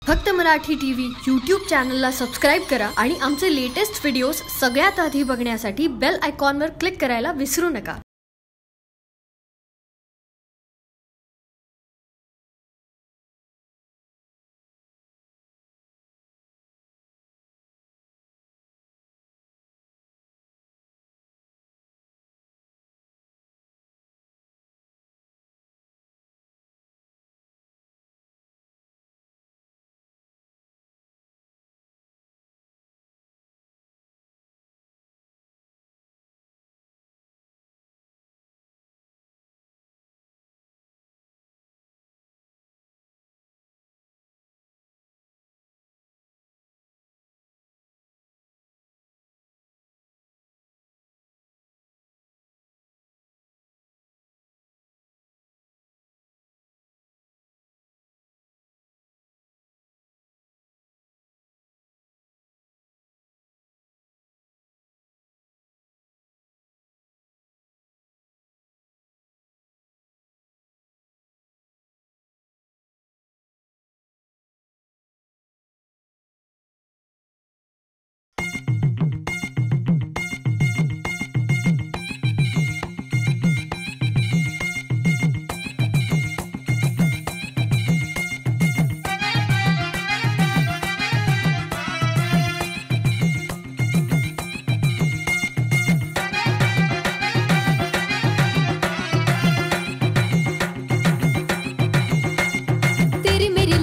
फक्त Marathi TV YouTube चॅनलला subscribe करा आणि आमचे लेटेस्ट व्हिडिओज सगळ्यात आधी बघण्यासाठी बेल आयकॉनवर क्लिक करायला विसरू नका।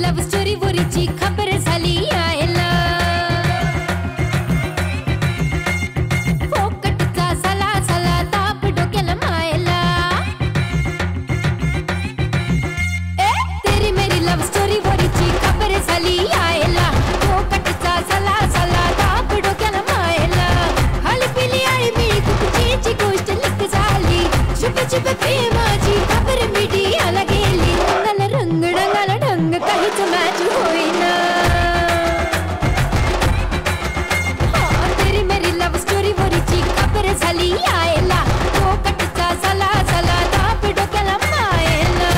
लव स्टोरी वरीची खबर झाली यायला फोकटचा साला साला ताप डोक्याला मायला तेरी मेरी लव स्टोरी वरीची खबर झाली यायला फोकटचा साला साला ताप डोक्याला मायला हळी पिली आणि मिळी कुपचीची गोष्ट लिख झाली छुप छुप प्रेमाची खबर मीडियाला गेली रंग डंगाला ढंग काहीच मॅच होईना तेरी मेरी लव स्टोरी वरीची खबर झाली यायला फोकटचा साला साला ताप डोक्याला मायला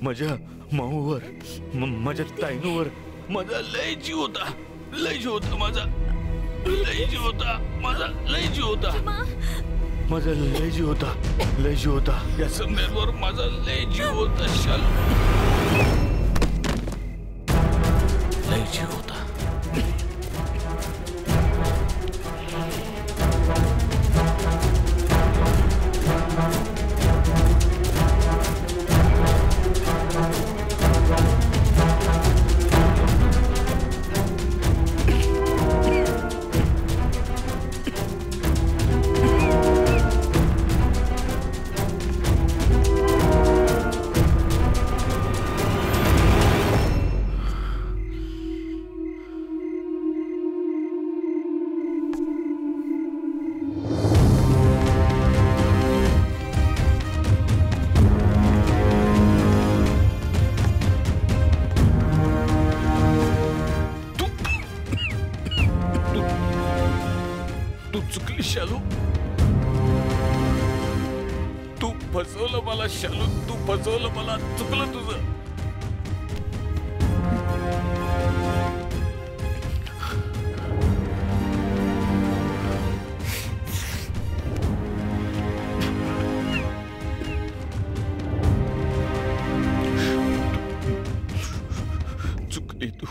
माझ्या माऊवर माझ्या ताईनूवर माझा लय जीव होता, लय जीव होता माझा, लय जीव होता माझा, लय जीव होता माझा, लय जीव होता, लय जीव होता या संध्यावर माझा लय जीव होता, शालू लय जीव होता. शालू तू फसवलं मला, शालू तू फसवलं मला, चुकलं तुझं. चुकली तू.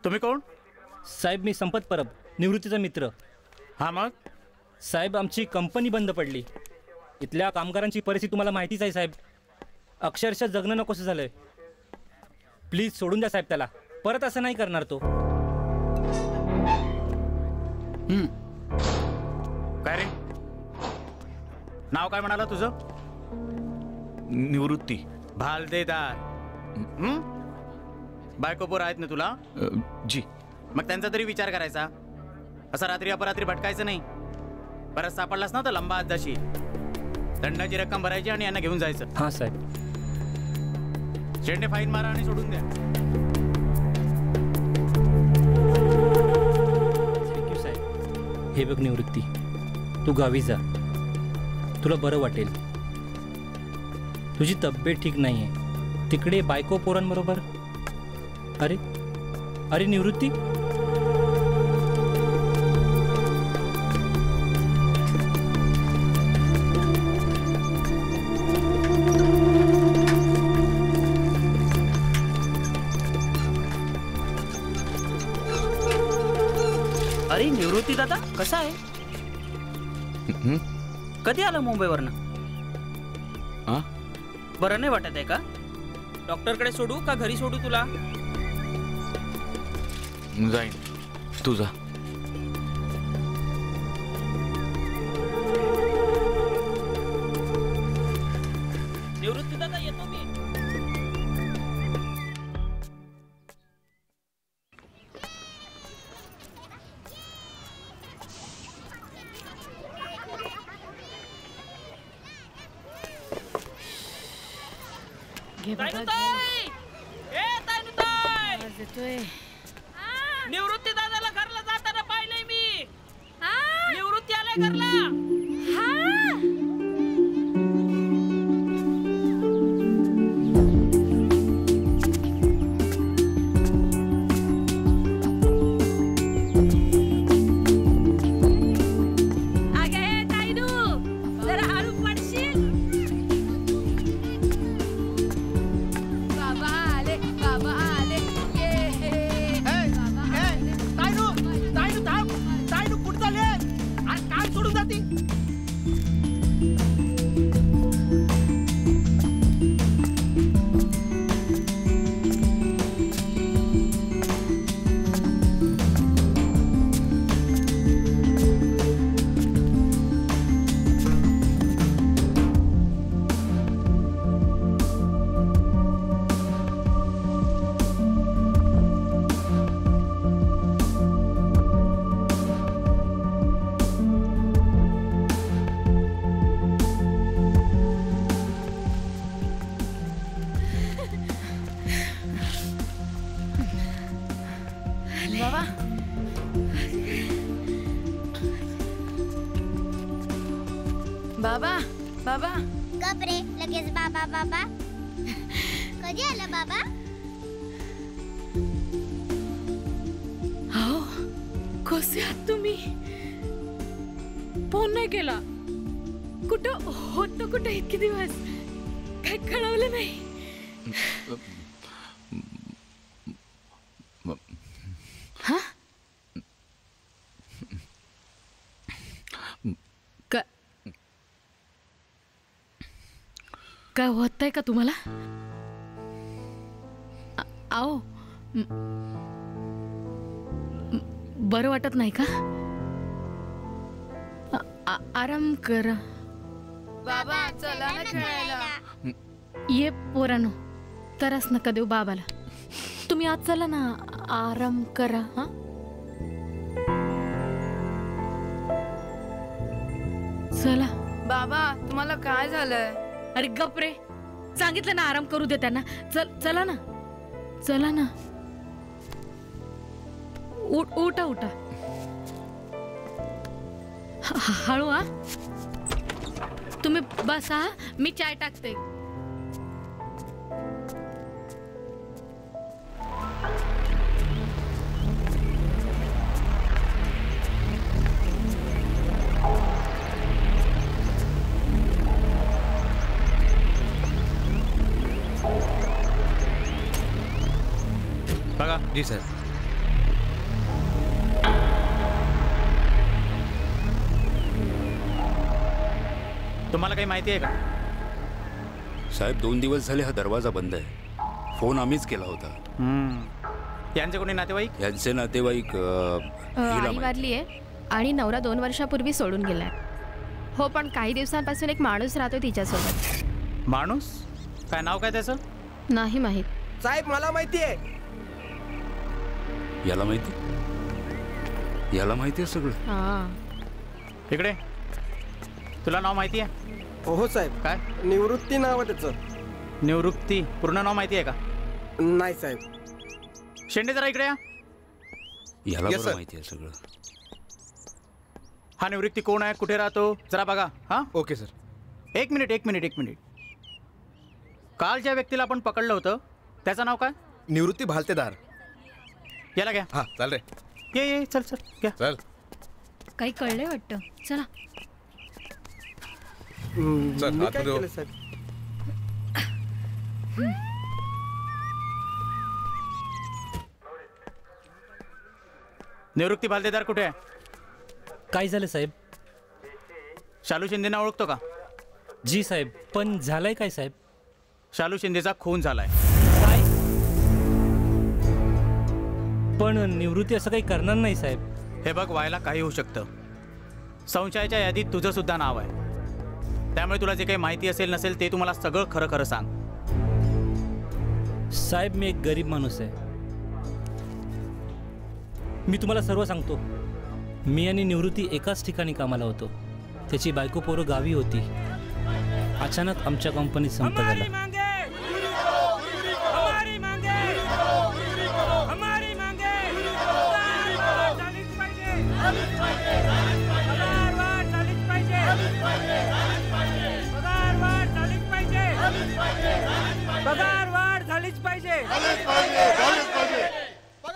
तुम्ही कोण? साहेब मी संपत परब, निवृत्तीचा मित्र. हा मग? साहेब आमची कंपनी बंद पडली. इथल्या कामगारांची परिस्थिती तुम्हाला माहितीच आहे साहेब. अक्षरशः जगणं नकोसं झालंय. प्लीज सोडून द्या साहेब त्याला. परत असं नाही करणार तो. काय रे? नाव काय म्हणाला तुझं? निवृत्ती. भालदेदार. बायको पोर आहेत ना तुला? जी. मग त्यांचा तरी विचार करायचा. असं रात्री अपरात्री भटकायचं नाही. परत सापडलास ना तर लंबा हात जाशील. दंडाची रक्कम भरायची आणि यांना घेऊन जायचं. हां साहेब. शेंडे फाईन मारा आणि सोडून द्या. थँक्यू साहेब. हे बघ निवृत्ती, तू गावी जा, तुला बरं वाटेल. तुझी तब्येत ठीक नाही आहे. तिकडे बायको पोरांबरोबर. अरे अरे निवृत्ती, अरे निवृत्ती दादा कसा आहे? कधी आला मुंबईवरनं? बरं नाही वाटत आहे का? डॉक्टरकडे सोडू का घरी सोडू तुला? जाईन, तू जा. निवृत्ती दादा येतो मी. निवृत्ती दादाला घरला जाताना पाहिलंय मी. निवृत्ती आलाय घरला. बाबा बाबा गप रे लगेच बाबा बाबा. कधी आला बाबा? हो कसे आहात तुम्ही? फोन नाही केला. कुठं होतं कुठं इतके दिवस? काय कळवलं नाही. हा काय होतंय का तुम्हाला? आओ बरं वाटत नाही का? आराम करा. बाबा चला ना खेळायला. ये पोरानो त्रास नका देऊ बाबाला. तुम्ही आज चला ना आराम करा. हा चला. बाबा तुम्हाला काय झालंय? अरे गप रे. सांगितलं ना आराम करू दे त्यांना. चला ना चला ना. उठा उठा. हळू हा. तुम्ही बसा. मी चाय टाकते. बघा. जी सर. तुम्हाला काही माहिती आहे का? साहेब 2 दिवस झाले हा दरवाजा बंद आहे. फोन आम्हीच केला होता. यांचे कोणी नातेवाईक? यांचे नातेवाईक आई वारली आहे आणि नवरा 2 वर्षापूर्वी सोडून गेलाय. हो पण काही दिवसांपासून एक माणूस राहतो तिच्यासोबत. माणूस? काय नाव काय त्याचं? नाही माहित. साहेब मला माहिती आहे. याला माहिती आहे सगळं. हा इकडे. तुला नाव माहिती आहे? हो साहेब. काय? निवृत्ती नाव आहे त्याचं. निवृत्ती. पूर्ण नाव माहिती आहे का? नाही साहेब. शेंडे जरा इकडे या. याला Yes, बरं sir. माहिती आहे सगळं. हा निवृत्ती कोण आहे? कुठे राहतो? जरा बघा. हा ओके सर. एक मिनिट. काल ज्या व्यक्तीला आपण पकडलं होतं त्याचं नाव काय? निवृत्ती भालतेदार. याला घ्या. हा चाल रे. ये चल घ्या. चल. काही कळलंय वाटतं. चला. चल मी काय केलं साहेब? निवृत्ती भालतेदार कुठे आहे? काय झालं साहेब? शालू शिंदेना ओळखतो का? जी साहेब. पण झालंय काय साहेब? शालू शिंदेचा खून झालाय. काय? पण निवृत्ती असं काही करणार नाही साहेब. हे बघ व्हायला काही होऊ शकतं. संशयाच्या यादीत तुझं सुद्धा नाव आहे. त्यामुळे तुला जे काही माहिती असेल नसेल ते तुम्हाला सगळं खरं खरं सांग. साहेब मी एक गरीब माणूस आहे. मी तुम्हाला सर्व सांगतो. मी आणि निवृत्ती एकाच ठिकाणी कामाला होतो. त्याची बायको पोरं गावी होती. अचानक आमच्या कंपनीत संप झाला.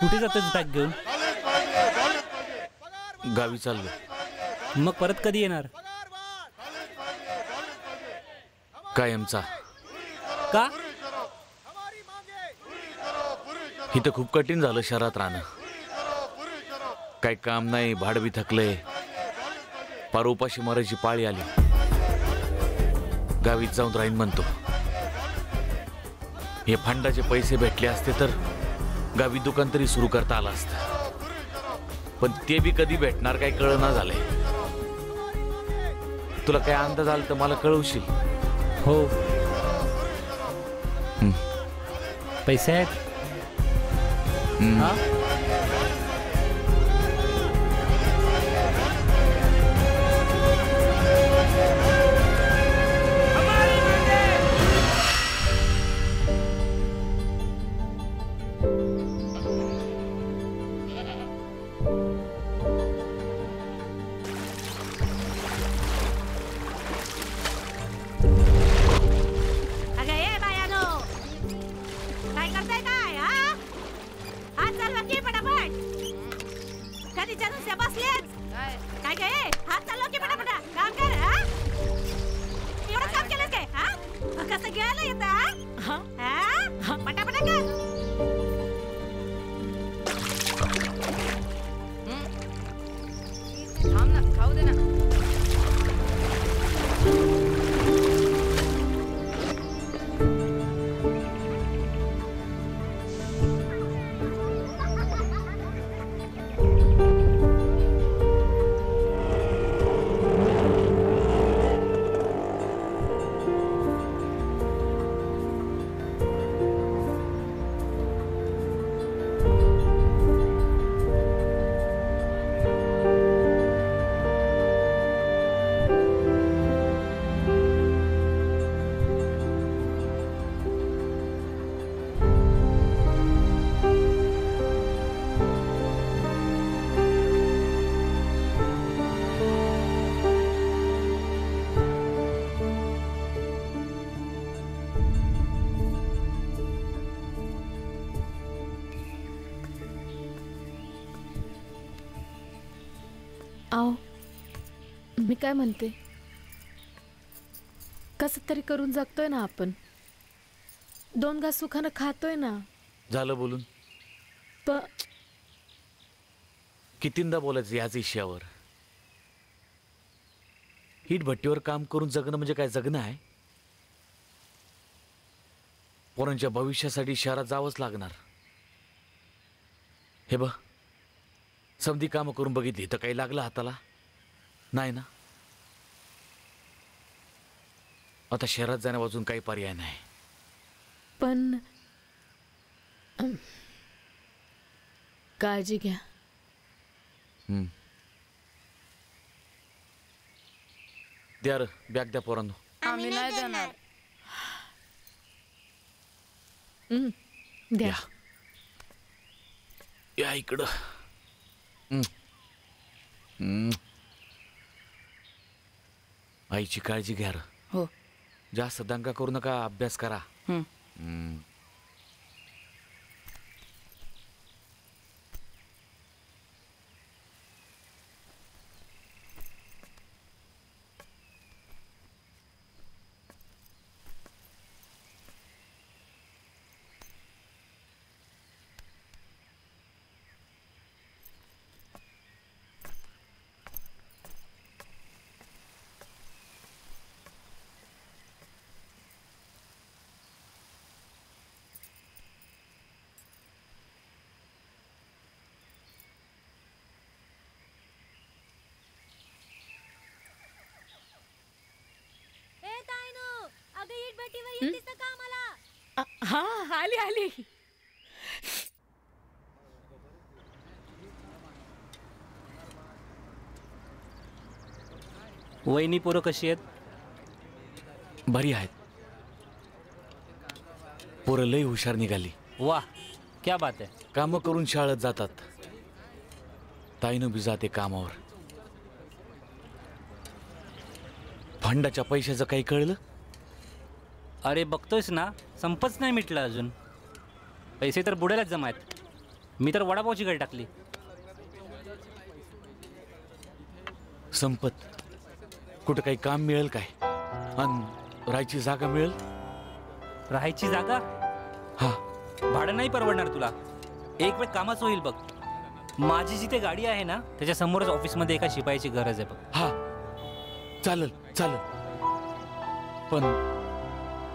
कुठे जातात बॅग घेऊन? गावी चाललो. मग परत कधी येणार? कायमचा. का? इथं खूप कठीण झालं शहरात राहणं. काही काम नाही. भाडं बी थकलंय. पार उपाशी मरायची पाळी आली. गावीत जाऊन राहीन म्हणतो. हे फंडाचे पैसे भेटले असते तर गावी दुकान तरी सुरू करता आलं असतं. पण ते बी कधी भेटणार काही कळना झालंय. तुला काय अंदाज आला तर मला कळवशील? हो. पैसे आहेत? पटापटा कर. थांब ना, खाऊ दे ना. आओ, मी काय म्हणते, कसं तरी करून जगतोय ना आपण. 2 घास सुखानं खातोय ना. झालं बोलून. कितींदा बोलायचं याच विषयावर. हीट भट्टीवर काम करून जगणं म्हणजे काय जगणं आहे? पोरांच्या भविष्यासाठी शहरात जावंच लागणार. हे बघ, समधी कामं करून बघितली तर काही लागलं हाताला नाही ना. आता शहरात जाण्यावाचून काही पर्याय नाही. पण काळजी घ्या. द्या रे, बॅग द्या पोरांनो. आम्ही नाही देणार. द्या. या इकडं. आईची काळजी घ्या रे. हो. जास्त दंगा करू नका, अभ्यास करा. हा, आली आली. वहिनी पोरं कशी आहेत? बरी आहेत. पोरं लई हुशार निघाली. वाह, क्या बात आहे. कामं करून शाळेत जातात. ताईनं बी जाते कामावर. फंडाच्या पैशाचं काही कळलं? अरे बघतोयस ना, संपच नाही मिटलं अजून. पैसे तर बुडायलाच जमा आहेत. मी तर वडापावची गाडी टाकली. संपत कुठं काही काम मिळेल काय? आणि राहायची जागा मिळेल? राहायची जागा? हा. भाडं नाही परवडणार तुला. एक वेळ कामाच होईल बघ. माझी जिथे गाडी आहे ना, त्याच्या समोरच ऑफिसमध्ये एका शिपायाची गरज आहे बघ. हा, चालेल चालेल. पण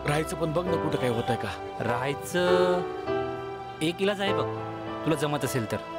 राहायचं पण बघ ना, कुठं काय होत आहे का? राहायचं एक इलाज आहे बघ, तुला जमत असेल तर.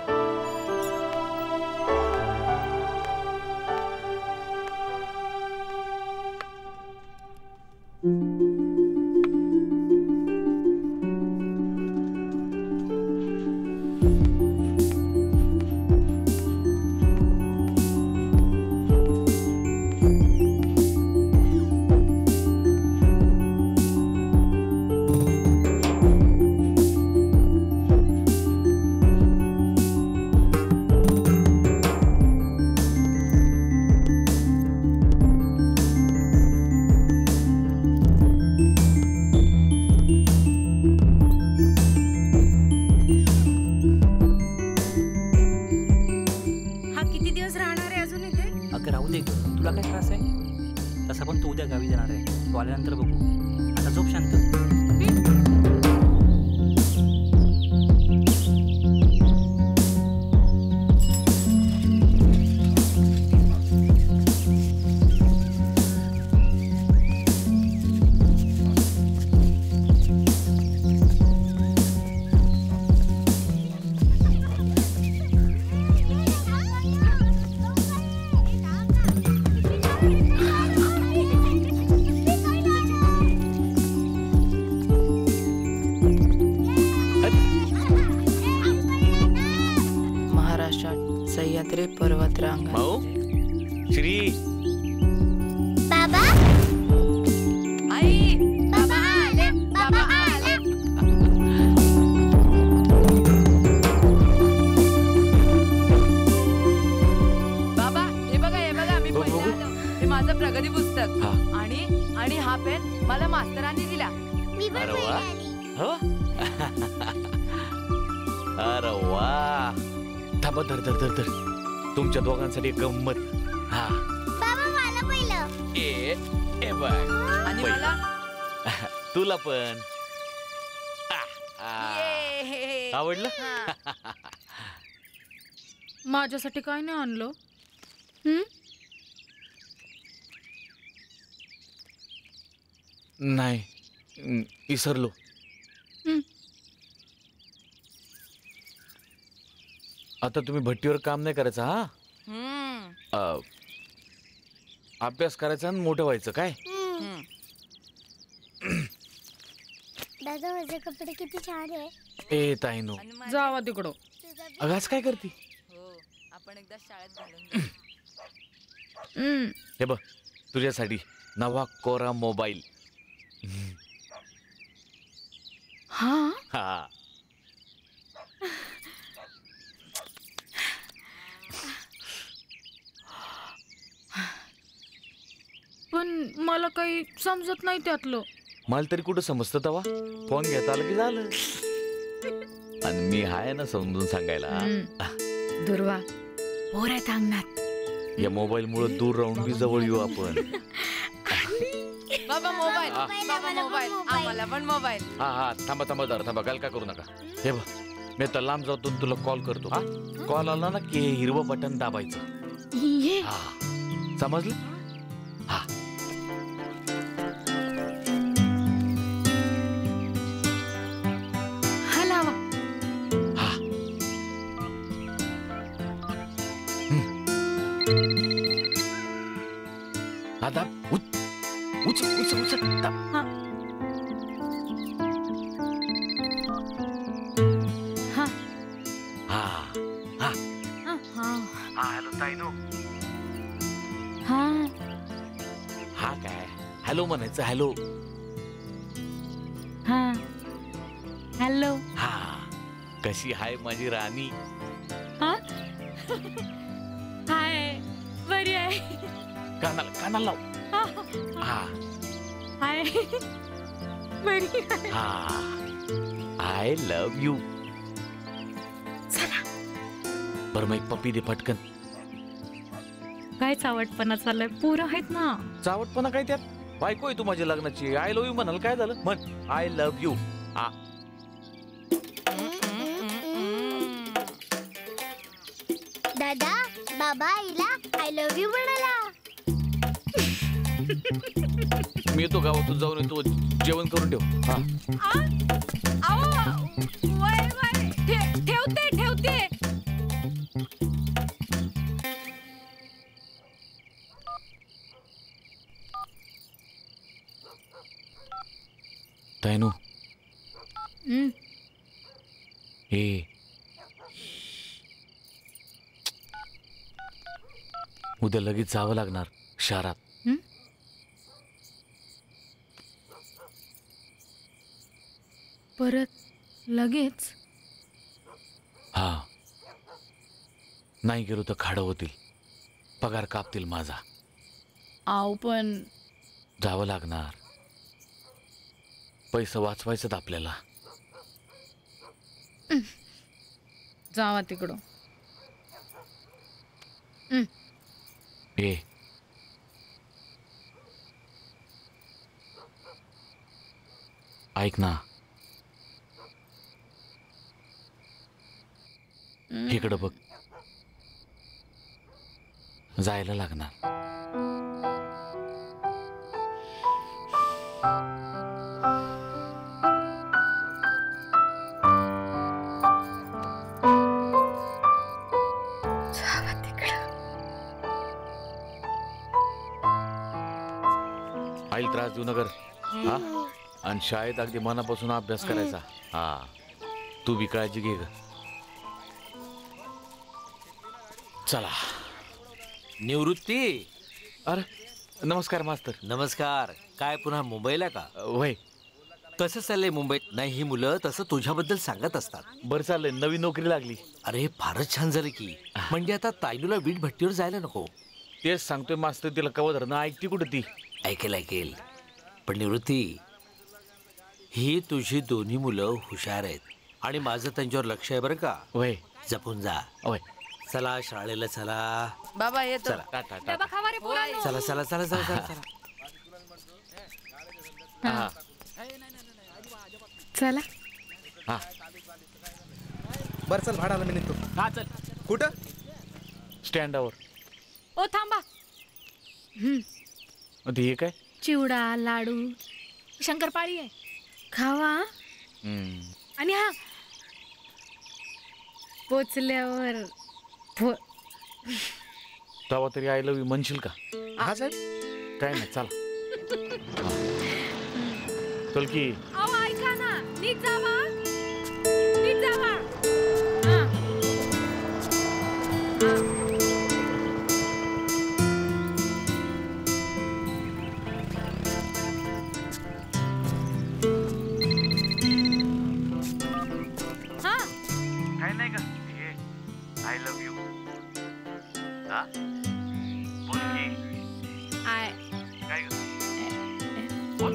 ते पर्वत रांगा. भाऊ श्री बाबा आई बाबा आले बाबा आले. बाबा हे बघा मी पहिला आलो. हे माझं प्रगती पुस्तक आणि हा पेन मला मास्तरांनी दिला. मी पण अरे वा. पहिली आली. हो अरे वा. थांबा धर तुमच्या दोघांसाठी एक गंमत. हा बाबा मला पहिलं. ए बघ आणि मला तुला पण आवडलं. माझ्यासाठी काय नाही आणलं. नाही विसरलो. आता तुम्ही भट्टीवर काम नाही करायचं. हा अभ्यास करायचा आणि मोठं व्हायचं. काय दादा माझे कपडे किती छान आहे. ए ताईनो जावा तिकडं. अगाच काय करती. आपण एकदा शाळेत घालून. हे बघ तुझ्यासाठी नवा कोरा मोबाईल. हा पण मला काही समजत नाही त्यातलं. मला तरी कुठं समजतं तवा. फोन घेता आलं की झालं. आणि मी हाय ना समजून सांगायला. दुर्वा पोर आहेत अंगणात. या मोबाईल मुळे दूर राहून बी जवळ येऊ आपण. बाबा मोबाईल आम्हाला पण मोबाईल. हा थांबा जरा थांबा. गाल का करू नका. हे बघ मी तर लांब जातो तुला कॉल करतो. हा कॉल आला ना की हिरवं बटन दाबायचं. हा समजलं. हा लावा. हा दाब. उच दाब. हॅलो ताईनो. हा काय हॅलो म्हणायचं. Hello hello. हा कशी हाय माझी राणी. हाय बरी आहे. कानाला लाव. हा हाय बरी आहे. हा आय लव्ह यू. चला बरं मग एक पप्पी दे पटकन. काय चावटपणा चाललाय. पोरं आहेत ना. चावटपणा काय त्यात. बायको आहे तू माझ्या लग्नाची. आय लव्ह यू म्हणाल काय झालं. म्हण आय लव्ह यू. दादा बाबा आईला आय लव्ह यू म्हणाला. मी येतो गावातून जाऊन येतो. जेवण करून ठेव. ठेवते. ताईनो ए उद्या लगेच जावं लागणार शहरात. परत लगेच. हा नाही गेलो तर खाडं होतील. पगार कापतील माझा. पण जावं लागणार. पैसे वाचवायचं आपल्याला. जावा तिकडं. ए ऐक ना. इकडं बघ. जायला लागणार. आईल त्रास देऊ नगर. हा आणि शाळेत अगदी मनापासून अभ्यास करायचा. हा तू बी काळजी घे ग. चला. निवृत्ती. अरे नमस्कार मास्तर. नमस्कार. काय पुन्हा मुंबईला का? वय. कसं चाललंय मुंबईत? नाही, ही मुलं तसं तुझ्याबद्दल सांगत असतात. बरं चाललंय, नवीन नोकरी लागली. अरे फारच छान झालं की. म्हणजे आता तायनूला वीट भट्टीवर जायला नको. तेच सांगतोय मास्तर, तिला कवा धरणं ऐकती कुठं ती. ऐकेल. पण निवृत्ती, ही तुझी दोन्ही मुलं हुशार आहेत आणि माझं त्यांच्यावर लक्ष आहे बरं का. वय. जपून जा. वय. चला शाळेला चला. बाबा येतो. चला. डबा खावा रे पोरांनो. चला. हा. चला. हा. बरं चल, भाडाला मी निघतो. हा चल. कुठं? स्टँडावर. ओ थांबा. हे काय? चिवडा, लाडू, शंकरपाळी आहे, खावा. आणि हा पोचल्यावर तेव्हा तरी आय लव्ह यू म्हणशील का? हा साहेब. काय नाही, चला. चल की. अहो ऐका ना, नीट जावा. काय नाही का? I love you. बोल की. काय ग? बोल.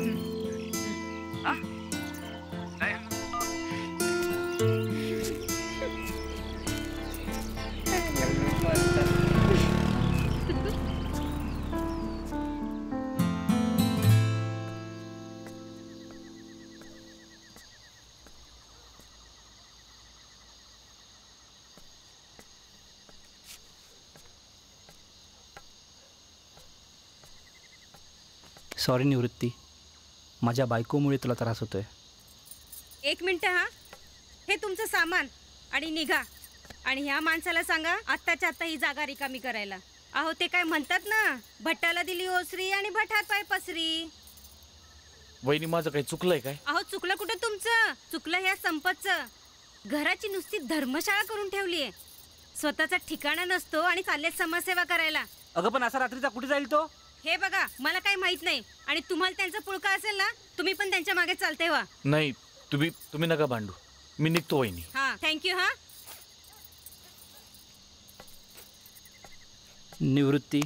सॉरी निवृत्ती, माझ्या बायकोमुळे तुला त्रास होतोय. 1 मिनिट. हा, हे तुमचं सामान आणि निघा. आणि ह्या माणसाला सांगा आत्ताच्या आत्ता ही जागा रिकामी करायला. अहो ते काय म्हणतात ना, भट्टाला दिली ओसरी आणि भटात पाय पसरी. वहिनी माझं काही चुकलंय काय? अहो चुकलं कुठं तुमचं? चुकलं ह्या संपतचं. घराची नुसती धर्मशाळा करून ठेवली आहे. स्वतःचा ठिकाणा नसतो आणि चाललेत समाजसेवा करायला. अगं पण असा रात्रीचा कुठे जाईल तो? हे बघा, मला काही माहित नाही. आणि तुम्हाला त्यांचा पुळका असेल ना, तुम्ही पण त्यांच्या मागे चालते व्हा. नाही, तुम्ही नका भांडू. मी निघतो वहिनी. हा, थँक्यू. हा निवृत्ती,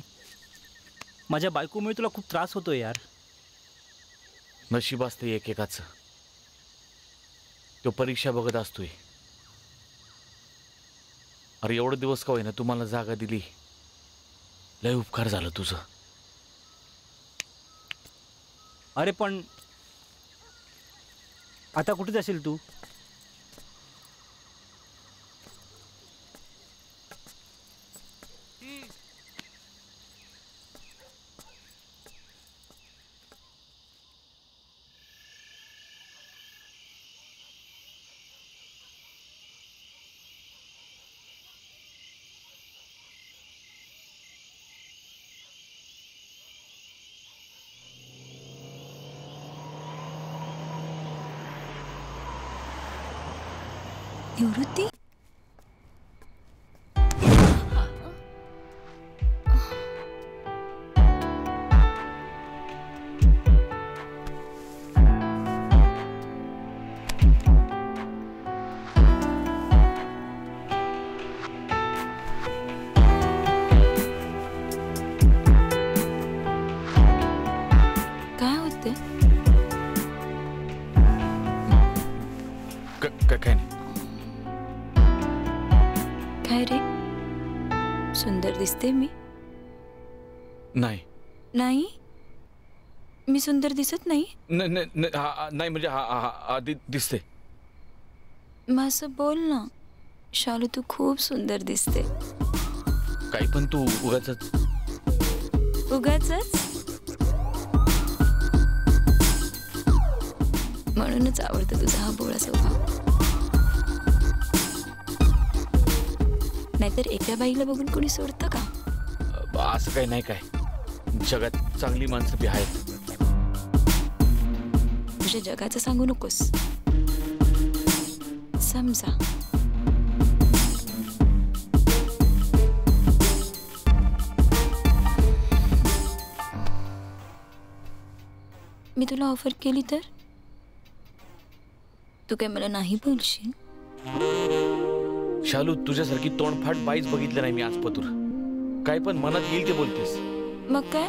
माझ्या बायकोमुळे तुला खूप त्रास होतोय यार. नशीब असते एकेकाचं. तो परीक्षा बघत असतोय. अरे एवढे दिवस का होईना तुम्हाला जागा दिली. लय उपकार झालं तुझं. अरे पण आता कुठे जाशील तू? निवृत्ती, काय होते? काय नाही. काय रे, सुंदर दिसते मी? नाही. नाही, मी सुंदर दिसत नाही? नाही म्हणजे आधी दिसते. मग असं बोल ना. शालू, तू खूप सुंदर दिसते. काही पण तू उगाचच म्हणूनच आवडतं तुझा हा बोळा स्वभाव. नाहीतर एका बाईला बघून कोणी सोडतं का? असं काही नाही. काय जगात चांगली माणसं बी आहेत. तुझ्या जगाचं सांगू नकोस. समजा मी तुला ऑफर केली तर तू काय मला नाही बोलशील? शालू, तुझ्यासारखी तोंडफाट बाईच बघितलं नाही मी आज पतूर. काय पण मनात येईल ते बोलतेस. मग काय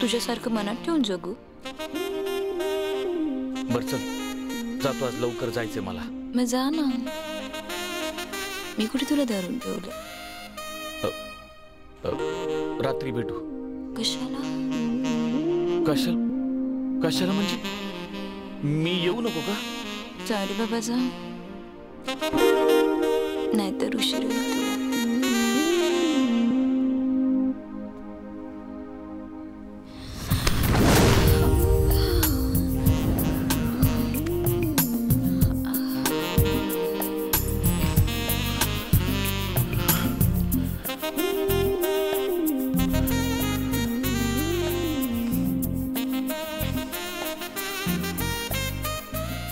तुझ्यासारखं मनात ठेवून जगू? बर चल, जातो, आज लवकर जायचंय मला. मग जा ना. मी कुठे तुला धरून ठेवलं? रात्री भेटू. कशाला? कशाला म्हणजे मी येऊ नको का? जा रे बाबा जा, नाहीतर उशीर होईल तुला.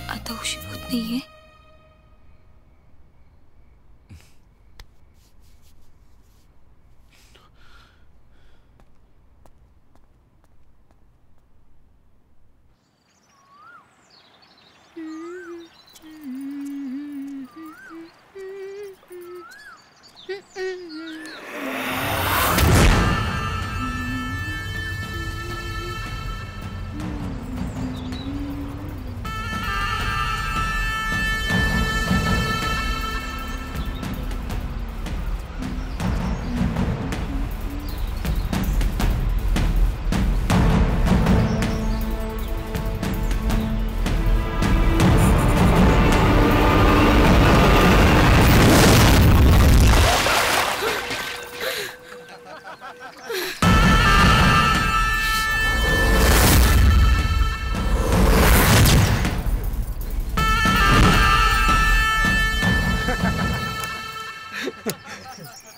आता उशीर होत नाहीये.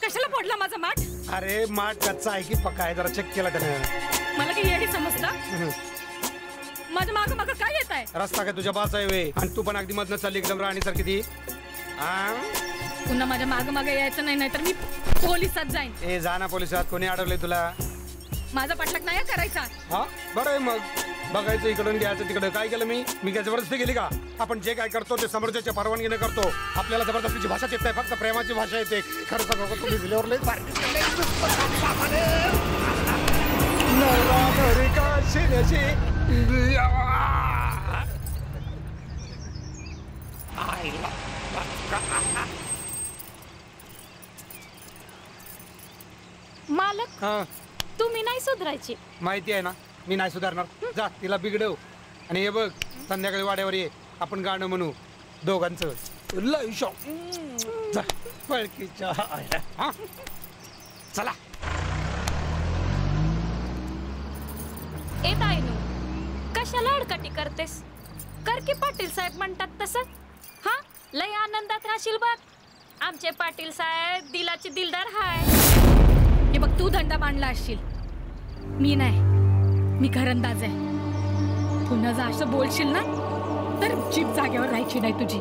कशाला फोडला माझा माठ? अरे माठ कच्चा आहे की पक्का आहे, जरा चेक केला त्याने. मला काही येडी समजता? माझ्या माग माग काय येत आहे? रस्ता काय तुझ्या बाचा आहे वे, आणि तू पण अगदी मधनं चालली एकदम राणीसारखी ती. पुन्हा माझ्या माग माग यायचं नाही, नाहीतर मी पोलिसात जाईन. ए जा ना पोलिसात, कोणी अडवलंय तुला? माझा पाठलाग नाही करायचा. हा बरं आहे, मग बघायचं इकडून घ्यायचं तिकडे. काय केलं मी काय जबरदस्ती केली का? आपण जे काय करतो ते समोरच्याच्या परवानगीने करतो. आपल्याला जबरदस्तीची भाषा येत नाही, फक्त प्रेमाची भाषा येते. खरं सांगू तुम्ही दिल्यावर लय मालक तुम्ही नाही सुधारायची. माहिती आहे ना, मी नाही सुधारणार. जा तिला बिघडव, आणि हे बघ संध्याकाळी वाड्यावर ये, आपण गाणं म्हणू दोघांचं. जा पळकीच्या. चला. ए ताईनू, कशाला अडकाटी करतेस? कर की पाटील साहेब म्हणतात तसं. हा लय आनंदात राहशील बघ. आमचे पाटील साहेब दिलाचे दिलदार हाय. हे बघ, तू धंदा मांडला असशील, मी नाही. मी घरंदाज आहे. पुन्हा जर असं बोलशील ना तर जीभ जागेवर राहायची नाही तुझी.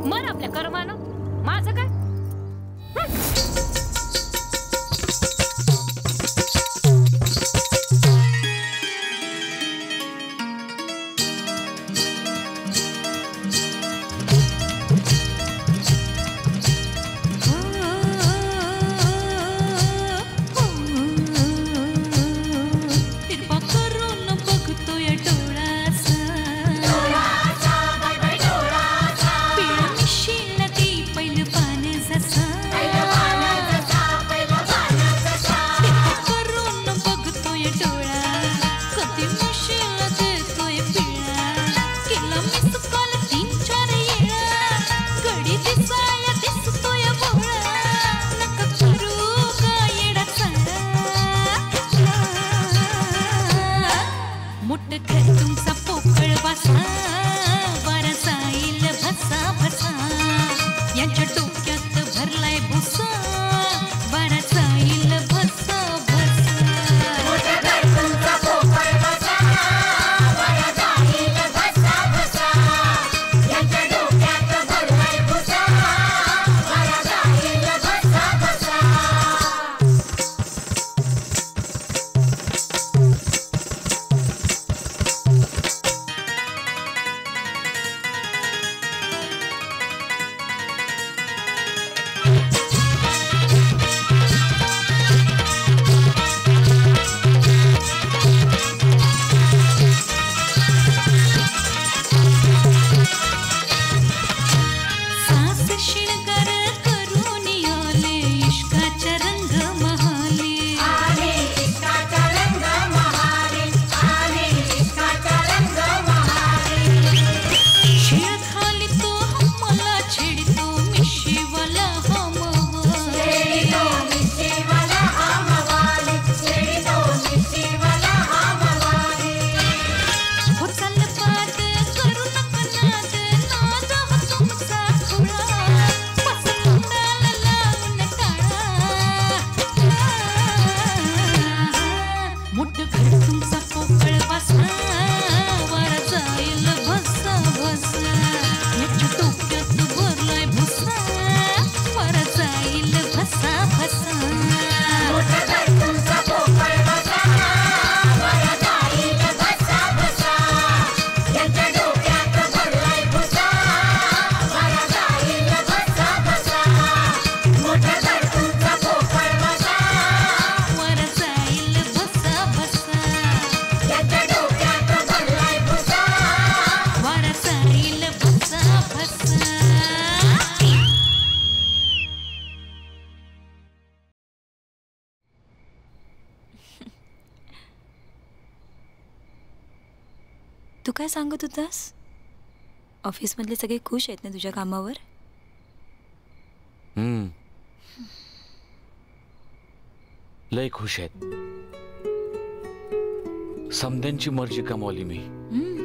मर आपल्या कर्मानं, माझं काय? पिळ मिशील ती पैल पान जसा तू काय सांगत होतास? ऑफिसमधले सगळे खुश आहेत ना तुझ्या कामावर? लय खुश आहेत. समद्यांची मर्जी कमावली मी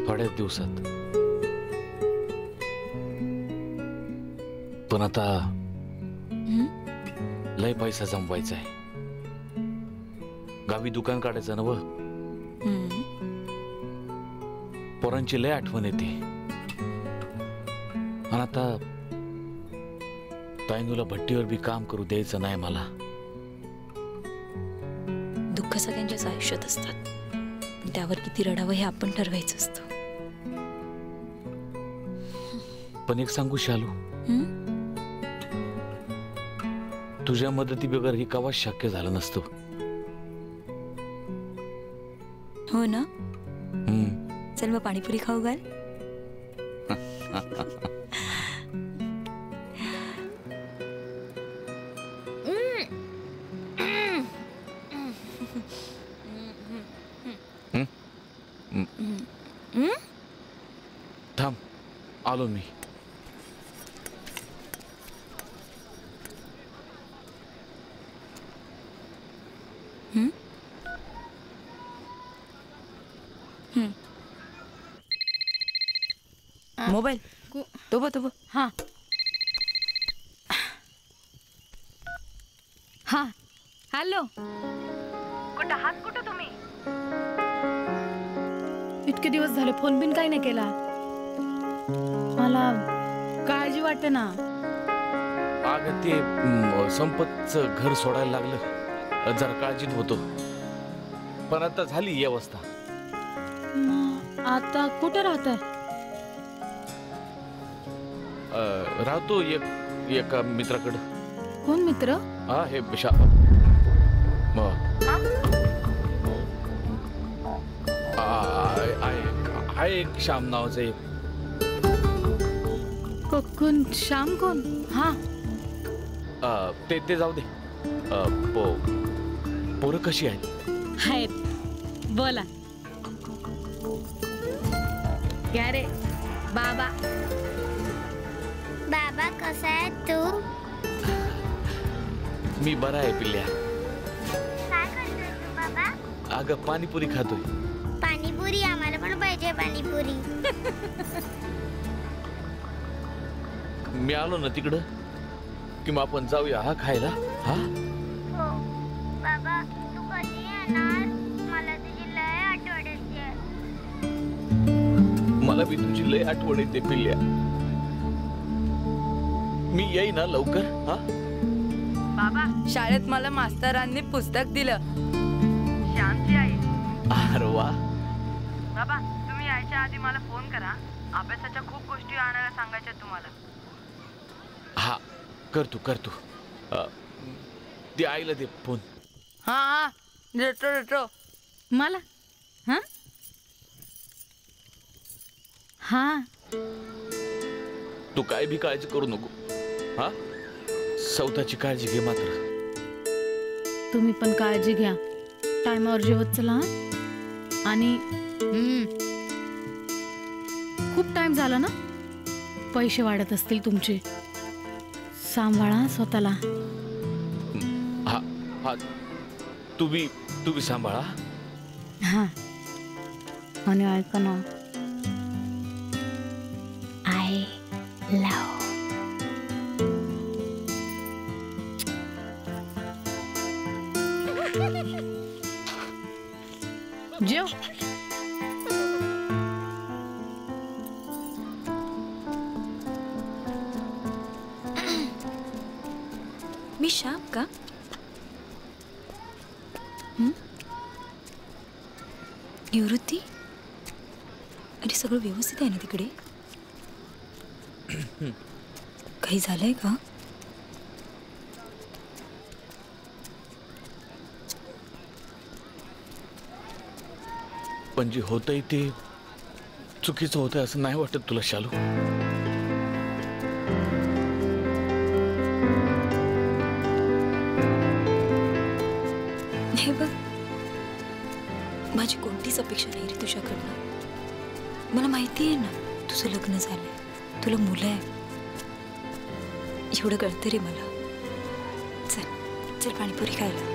थोड्याच दिवसात. पण आता लय पैसा जमवायचा आहे. गावी दुकान काढायचं नव. पोरांची लय आठवण येते. आणि आता ताईनूला भट्टीवर बी काम करू द्यायचं नाही मला. दुःख सगळ्यांच्याच आयुष्यात असतात, पण त्यावर किती रडावं हे आपण ठरवायचं असतं. पण एक सांगू शालू, तुझ्या मदती बगैर हे कवाच शक्य झालं नसतं. हो ना? चल मग पाणीपुरी खाऊ घाल. थांब, आलो मी. मोबाईल तो बघ. हाँ हाँ हॅलो. कुठं आहात? कुठं तुम्ही? इतके दिवस झाले फोन बिन काही नाही केला. मला काळजी वाटते ना. अगं ते संपतचं घर सोडायला लागलं, जरा काळजीत होतो. पण आता झाली अवस्था. आता कुठे राहत? राहतो एका मित्राकडं. कोण मित्र? हा हे आहे एक श्याम नावाचं एक. कोण श्याम? कोण? हा ते जाऊ दे. पोरं कशी आहेत? बोला. क्या रे बाबा? बाबा कसा आहे तू? मी बरा आहे पिल्ल्या. काय करतोय तू बाबा? अगं पाणीपुरी खातोय. पाणीपुरी? आम्हाला पण पाहिजे पाणीपुरी. मी आलो ना तिकडं कि मग आपण जाऊया हा खायला. हा हो बाबा, तू कधी येणार? मला तुझी लय आठवण येते. मला बी तुझी लय आठवण येते पिल्ल्या. मी येई ना लवकर. हा बाबा, शाळेत मला मास्तरांनी पुस्तक दिलं. श्यामची आई. अरे वा. बाबा, तुम्ही यायच्या आधी मला फोन करा. अभ्यासाच्या खूप गोष्टी आणायला सांगायच्या तुम्हाला. हा करतो. ते आईला दे फोन. हा देतो. मला? हा हा तू काय भी काळजी करू नको. हा स्वतःची काळजी घे मात्र. तुम्ही पण काळजी घ्या. टाइमावर जेवत चला. आणि खूप टाइम झाला ना. पैसे वाढत असतील तुमचे. सांभाळा स्वतःला. हा तू बी सांभाळा. हा आणि ऐका ना, आय लव. जेव. मी श्याम का? निवृत्ती? अरे सगळं व्यवस्थित आहे ना तिकडे? काही झालंय का? पण जे होतंय ते चुकीचं होतंय असं नाही वाटत तुला शालू? हे बघ, माझी कोणतीच अपेक्षा नाही रे तुझ्याकडनं. मला माहिती आहे ना तुझं लग्न झालंय, तुला मुलं आहे, एवढं कळतं रे मला. चल चल पाणीपुरी खायला.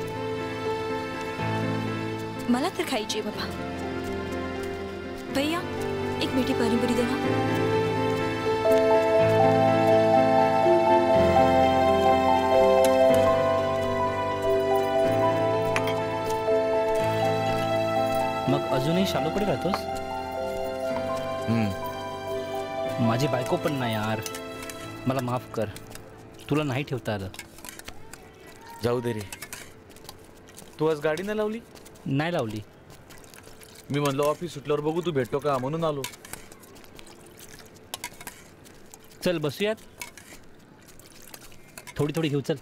मला तर खायची आहे बाबा. भैया एक मिठी पाणीपुरी दे ना. मग अजूनही शालूकडे राहतोस? माझी बायको पण नाही यार, मला माफ कर, तुला नाही ठेवता आलं. जाऊ दे रे. तू आज गाडी नाही लावली? नाही लावली. मी म्हणलो ऑफिस सुटल्यावर बघू तू भेटतो का म्हणून आलो. चल बसूयात, थोडी थोडी घेऊ. चल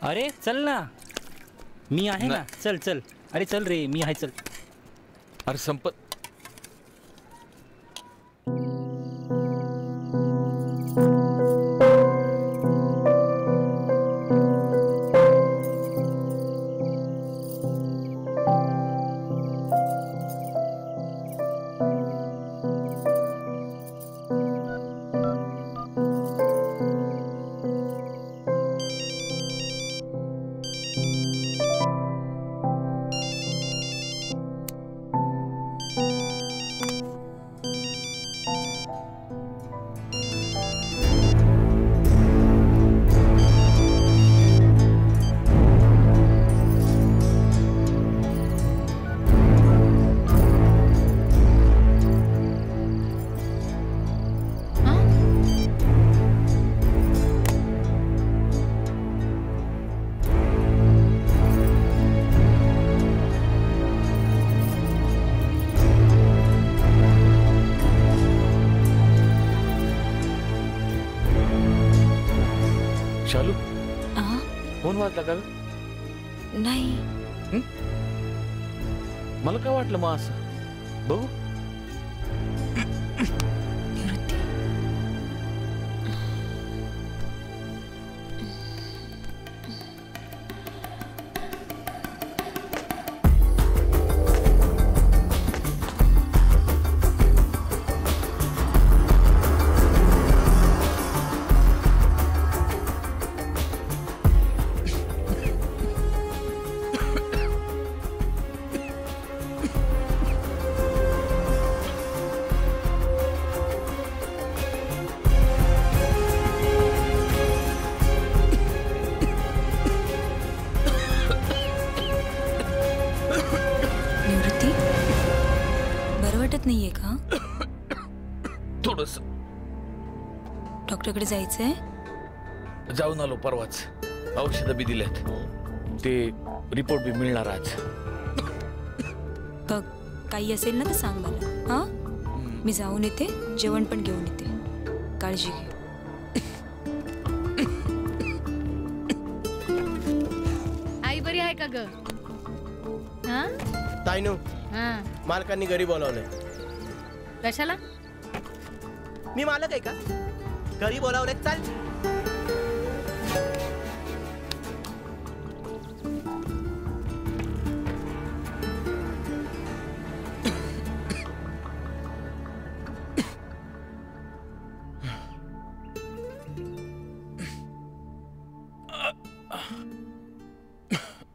अरे चल ना, मी आहे ना. चल चल. अरे चल रे, मी आहे. चल. अरे संपत. शालू फोन वाजला का? नाही. मला काय वाटलं मग असं बघू. नाहीये का? थोडस. डॉक्टरकडे जायचंय? जाऊन आलो परवाच. औषधं बी दिलेत, ते रिपोर्ट बी मिळणार आज. बघ काही असेल ना तर सांग मला. हा मी जाऊन येते, जेवण पण घेऊन येते. काळजी घे. आई बरी आहे का ग? हा ताईनू हा मालकांनी घरी बोलावलंय. कशाला? मी मालक आहे का? घरी बोलावलंय. चाल.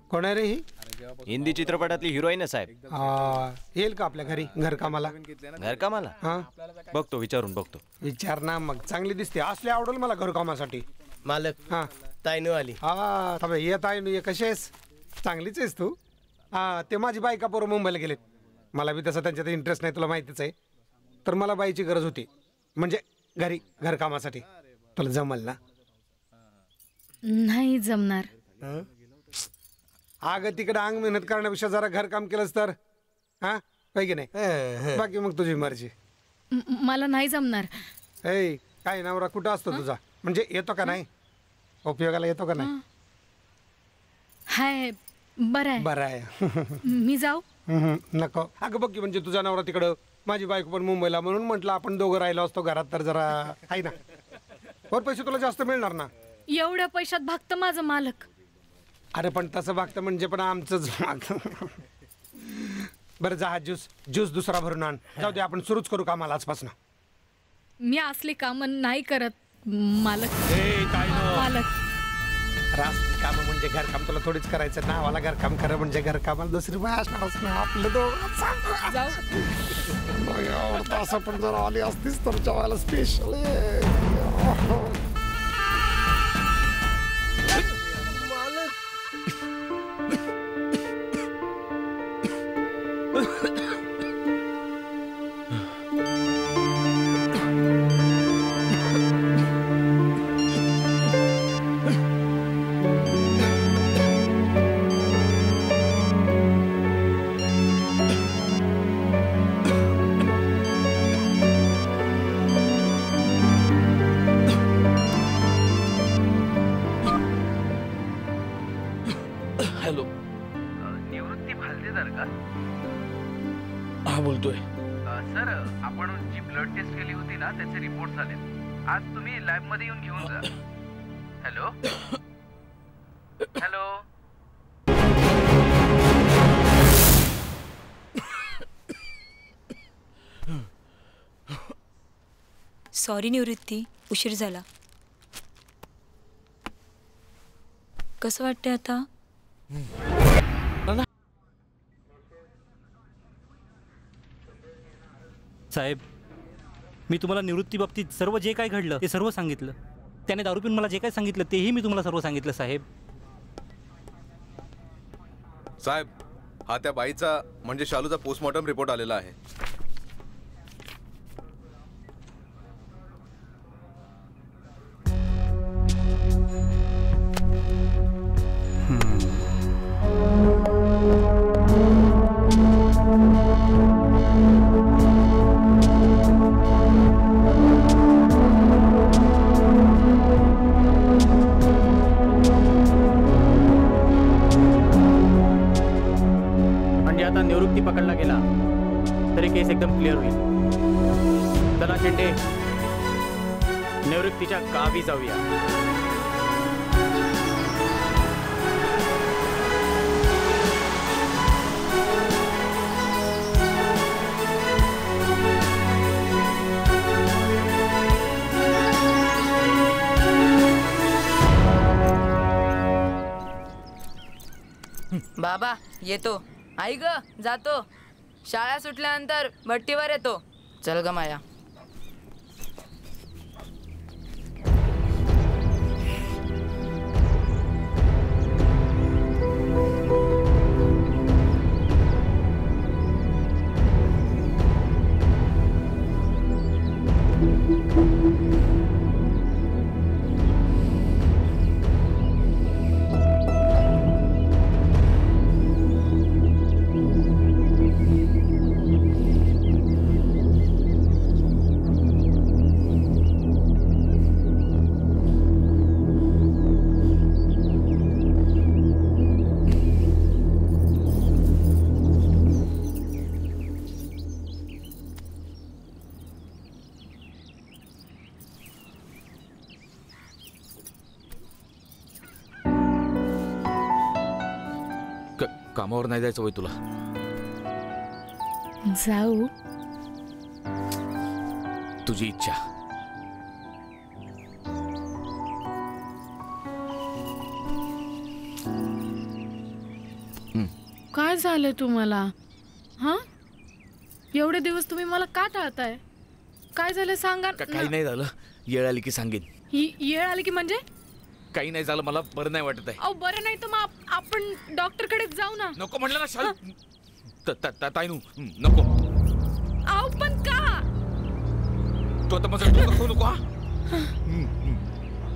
कोण आहे रे ही? हिंदी चित्रपटातली हिरोईन आहे साहेब. येईल का आपल्या घरी घरकामाला? घरकामाला? हा बघतो, विचारून बघतो. विचार ना मग. चांगली दिसते, असले आवडेल मला घरकामासाठी. मालक हा ताईनू आली. हा ये ताईनू ये. कशी आहेस? चांगलीच आहेस तू. हा ते माझी बायका पोरं मुंबईला गेलेत. मला बी तसं त्यांच्यात इंटरेस्ट नाही, तुला माहितीच आहे. तर मला बाईची गरज होती, म्हणजे घरी घरकामासाठी. तुला जमल ना? नाही जमणार. अगं तिकडे अंग मेहनत करण्यापेक्षा जरा घर काम केलंस तर. हा काही की नाही? बाकी मग तुझी मर्जी. मला नाही जमणार. ए काय नवरा कुठं असतो तुझा? म्हणजे येतो का नाही? उपयोगाला येतो का नाही? हाय बरं आहे. बरं आहे. मी जाऊ? नको. अगं बघ की, म्हणजे तुझा नवरा तिकडं, माझी बायको पण मुंबईला, म्हणून म्हटलं आपण दोघं राहिलो असतो घरात तर जरा आहे ना. वर पैसे तुला जास्त मिळणार ना. एवढ्या पैशात भागतं माझं मालक. अरे पण तसं भागतं म्हणजे पण आमचंच भाग. बरं जा, ज्यूस ज्यूस दुसरा भरून आण. जाऊ दे, आपण सुरूच करू कामाला आजपासून. मी असली कामं नाही करत मालक. मालक रास काम म्हणजे घरकाम तुला थोडीच करायचं. नावाला घरकाम करा म्हणजे घरकामाला दुसरी बाय असणारच ना. आपलं दोघं नाही आवडतं असं, पण जर आली असतीच तर जेवायला स्पेशल. हॅलो, निवृत्ती भालदेदार का? हा बोलतोय. सर, आपण जी ब्लड टेस्ट केली होती ना त्याचे रिपोर्ट्स आले. आज तुम्ही लॅब मध्ये येऊन घेऊन जा. Hello hello. सॉरी निवृत्ती, उशीर झाला. कसं वाटतंय आता? साहेब, मी तुम्हाला निवृत्ती बाबतीत सर्व जे काय घडलं ते सर्व सांगितलं. त्याने दारू पिऊन मला जे काय सांगितलं तेही मी तुम्हाला सर्व सांगितलं साहेब. साहेब, हा त्या बाईचा म्हणजे शालूचा पोस्टमॉर्टम रिपोर्ट आलेला आहे. आता निवृत्ती पकडला गेला तरी केस एकदम क्लिअर होईल. चला शेंडे, निवृत्तीच्या गावी जाऊया. बाबा येतो. आई ग जातो. शाळा सुटल्यानंतर भट्टीवर येतो. चल ग माया. कामावर नाही जायचं होय तुला? जाऊ. तुझी इच्छा. काय झालंय तुम्हाला? हा, एवढे दिवस तुम्ही मला का टाळताय? काय झालं सांगा. काही नाही झालं, येळ आली की सांगेन. येळ आली की म्हणजे? काही नाही झालं, मला बरं नाही वाटत आहे. अहो बरं नाही तर मग आपण डॉक्टर कडे जाऊ ना. नको म्हणलं ना शालू. ताईनू नको. अहो पण का? तू आता माझं डोकं खाऊ नको. हा,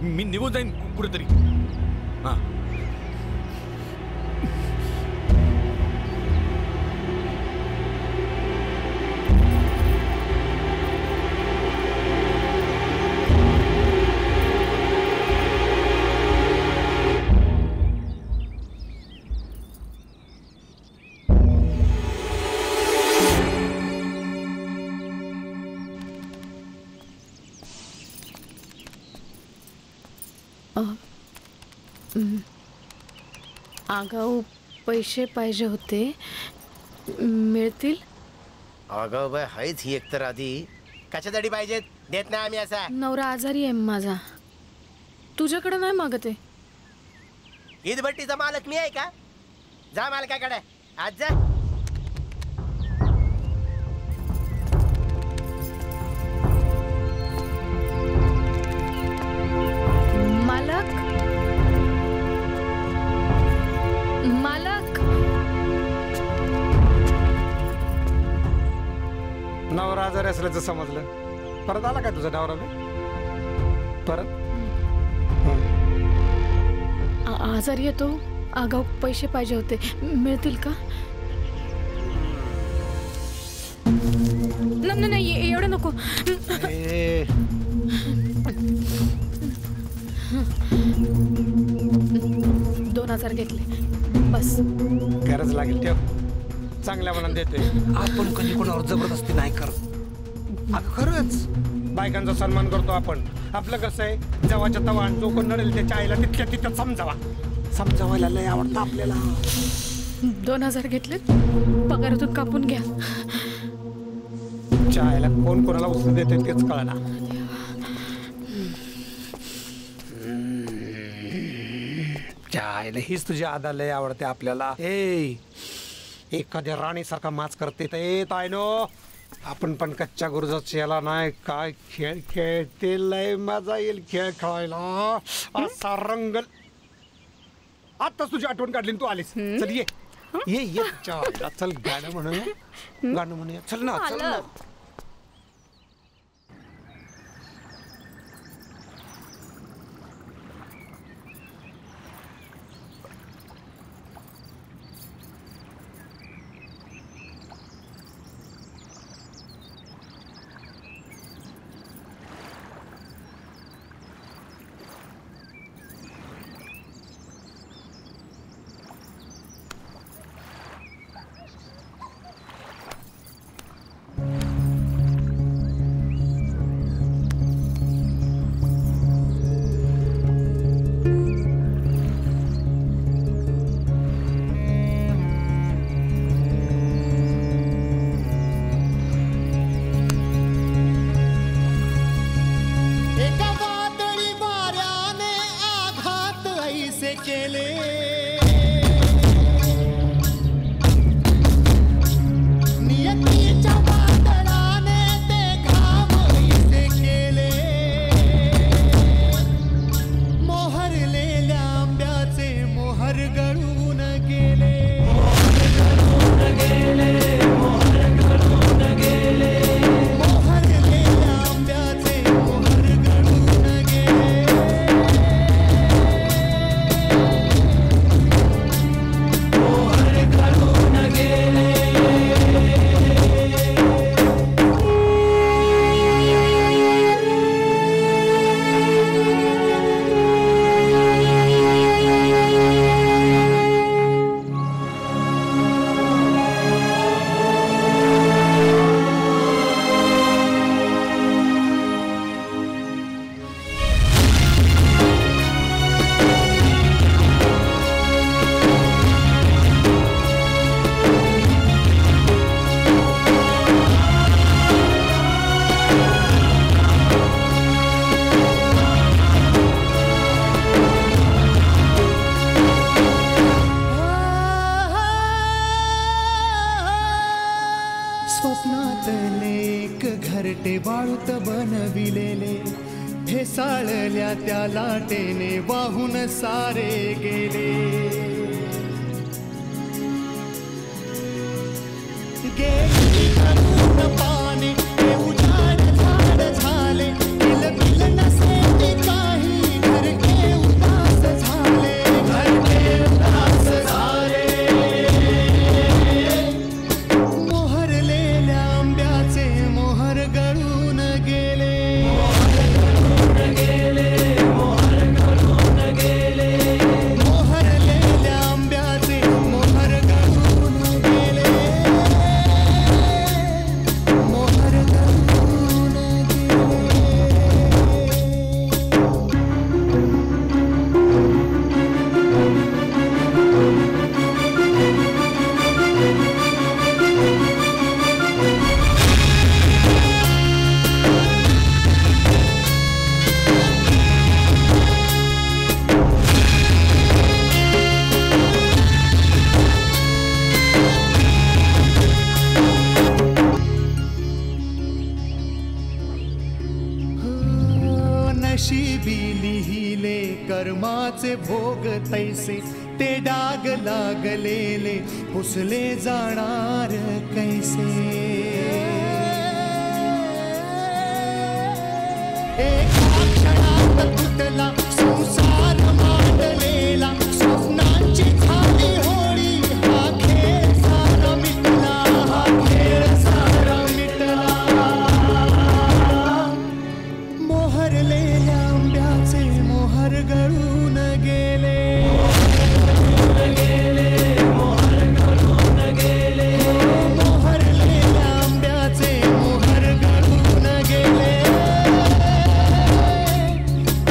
मी निघून जाईन कुठेतरी. हा, आगाऊ पैसे पाहिजे होते. मिळतील? अगं बाय हायच ही एकतर आधी कशासाठी पाहिजेत देत नाही आम्ही असा. नवरा आजारी आहे माझा, तुझ्याकडे नाही मागत आहे. ईदभट्टीचा मालक मी आहे का? जा मालकाकडे आज जा. मालक मालक नवरा आजारी असल्याचं समजलं. परत आला काय तुझा नवरा? परत आजारी येतो. आगाऊ पैसे पाहिजे होते, मिळतील का? नाही एवढं नको. 2000 घेतले बस. गरज लागेल ठेव. चांगल्या मनात देतोय. आपण कधी कोणावर जबरदस्ती नाही करत. अगं खरंच बायकांचा सन्मान करतो आपण. आपलं कसं आहे, जेव्हाच्या तवा जो कोण नडेल त्याच्या आईला तितक्या तिथं समजावायला लय आवडतं आपल्याला. 2000 घेतले, पगारातून कापून घ्या. आईला कोण कोणाला उचलून देते तेच कळना. आईला हीच तुझी आदा लय आवडते आपल्याला. एखाद्या राणीसारखा माच करते ते तायनो. आपण पण कच्च्या गुरुजाच याला नाही काय खेळ खेळते. लय मजा येईल खेळ खेळायला. असा रंगल. आताच तुझी आठवण काढली तू आलीस. चल ये ये ये. चल गाणं म्हणूया. चल ना चल ना. वाळूत बनविलेले फेसाळल्या त्या लाटेने वाहून सारे गेले पाणी उजाड झाड झाले बिल नसे काही घर के उदास झाले मोहरलेल्या आंब्याचे मोहर गळून गेले मोहरलेल्या आंब्याचे मोहर गळून गेले नशिबी लिहिले कर्माचे भोग तैसे ते डाग लागलेले पुसले जाणार कैसे एका क्षणात तुटला संसार मांडलेला स्वप्नांची झाली होळी हा खेळ सारा मिटला हा खेळ सारा मिटला मोहरलेल्या आंब्याचे मोहर गळून गेले मोहरलेल्या आंब्याचे मोहर गळून गेले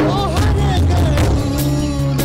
मोहर गळून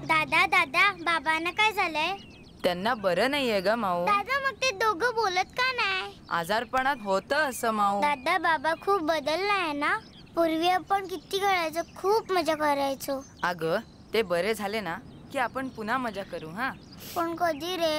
दादा दादा बाबांना काय झालंय? त्यांना बरं नाहीये ग माऊ. दादा मग ते दोघं बोलत का नाही? आजारपणात होतं असं माऊ. दादा बाबा खूप बदललाय ना. पूर्वी आपण किती खेळायचो, खूप मजा करायचो. अगं ते बरे झाले ना की आपण पुन्हा मजा करू. हा पण कधी रे?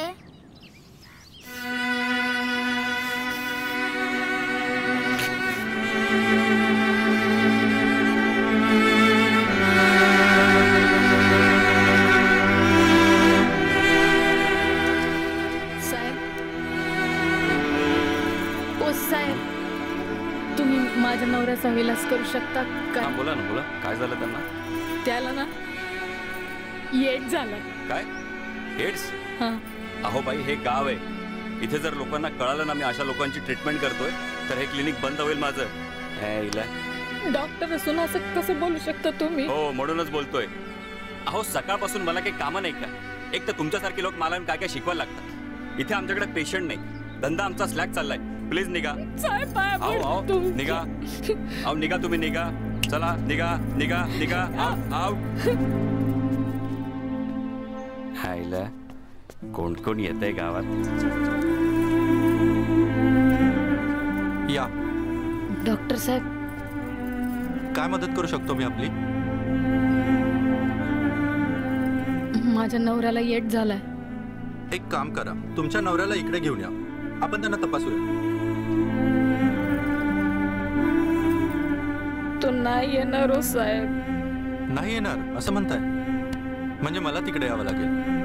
साहेब तुम्ही माझ्या नवऱ्याचा विलास करू शकता का? बोला ना बोला, काय झालं त्यांना? त्याला ना एड्स झाला. काय एड्स? हा. अहो बाई, हे गाव आहे. इथे जर लोकांना कळालं ना मी अशा लोकांची ट्रीटमेंट करतोय तर हे क्लिनिक बंद होईल माझं. डॉक्टर असून असं कसं बोलू शकता तुम्ही? हो म्हणूनच बोलतोय. अहो सकाळपासून मला काही कामं नाही का? एक तर तुमच्यासारखे लोक मला काय काय शिकवायला लागतात. इथे आमच्याकडे पेशंट नाही, धंदा आमचा स्लॅक चाललाय. प्लीज निघा. निघा. अहो निघा, तुम्ही निघा. चला निघा निघा निघा. हायला कोण कोण येत आहे गावात? या डॉक्टर साहेब, काय मदत करू शकतो मी आपली? माझ्या नवऱ्याला एड्स झालाय. एक काम करा, तुमच्या नवऱ्याला इकडे घेऊन या, आपण त्यांना तपासूया. तो नाही येणार हो साहेब. नाही येणार असं म्हणताय? म्हणजे मला तिकडे यावं लागेल.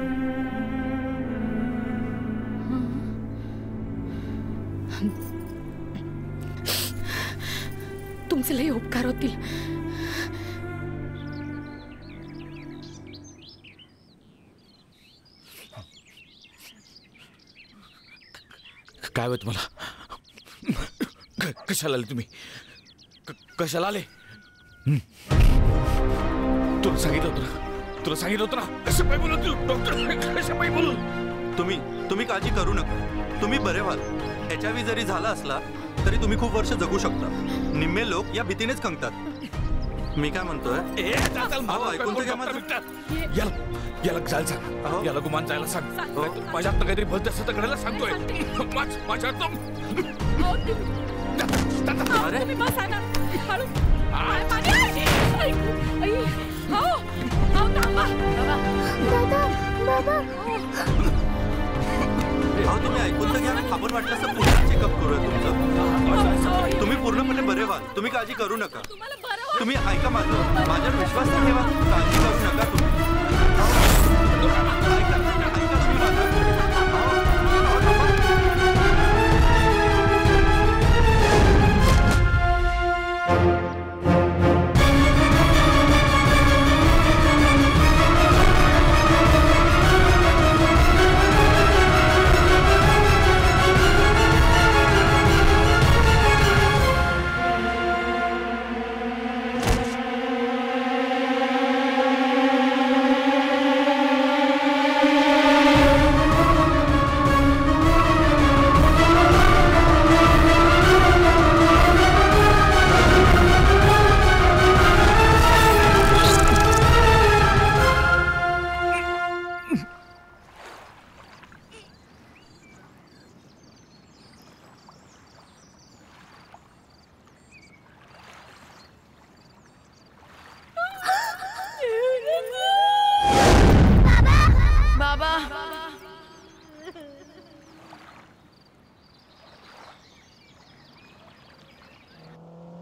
तुमचे लई उपकार होतील. काय होत मला? कशाला आले तुम्ही? कशाला आले? तुला सांगितलं होतं ना, तुला सांगितलं होतं ना. कसं पाय बोलू डॉक्टर? कसं पाय बोलू? तुम्ही काळजी करू नका, तुम्ही बरे व्हाल. HIV जरी झाला असला तरी तुम्ही खूप वर्ष जगू शकता. निम्मे लोक या भीतीनेच खंगतात. मी काय म्हणतोय, ऐकून तर घ्या माझं. याला जायला सांग, याला गुमान जायला सांग. माझ्या हात काहीतरी भलत असं तर घडायला सांगतोय. माझ्या तुम्ही ऐकून तर घ्या. आपण वाटलं असं पुन्हा चेकअप करूया तुमचं. तुम्ही पूर्णपणे बरे व्हाल, तुम्ही काळजी करू नका. तुम्ही ऐका माझं, माझ्यावर विश्वास ठेवा. काळजी करू नका तुम्ही.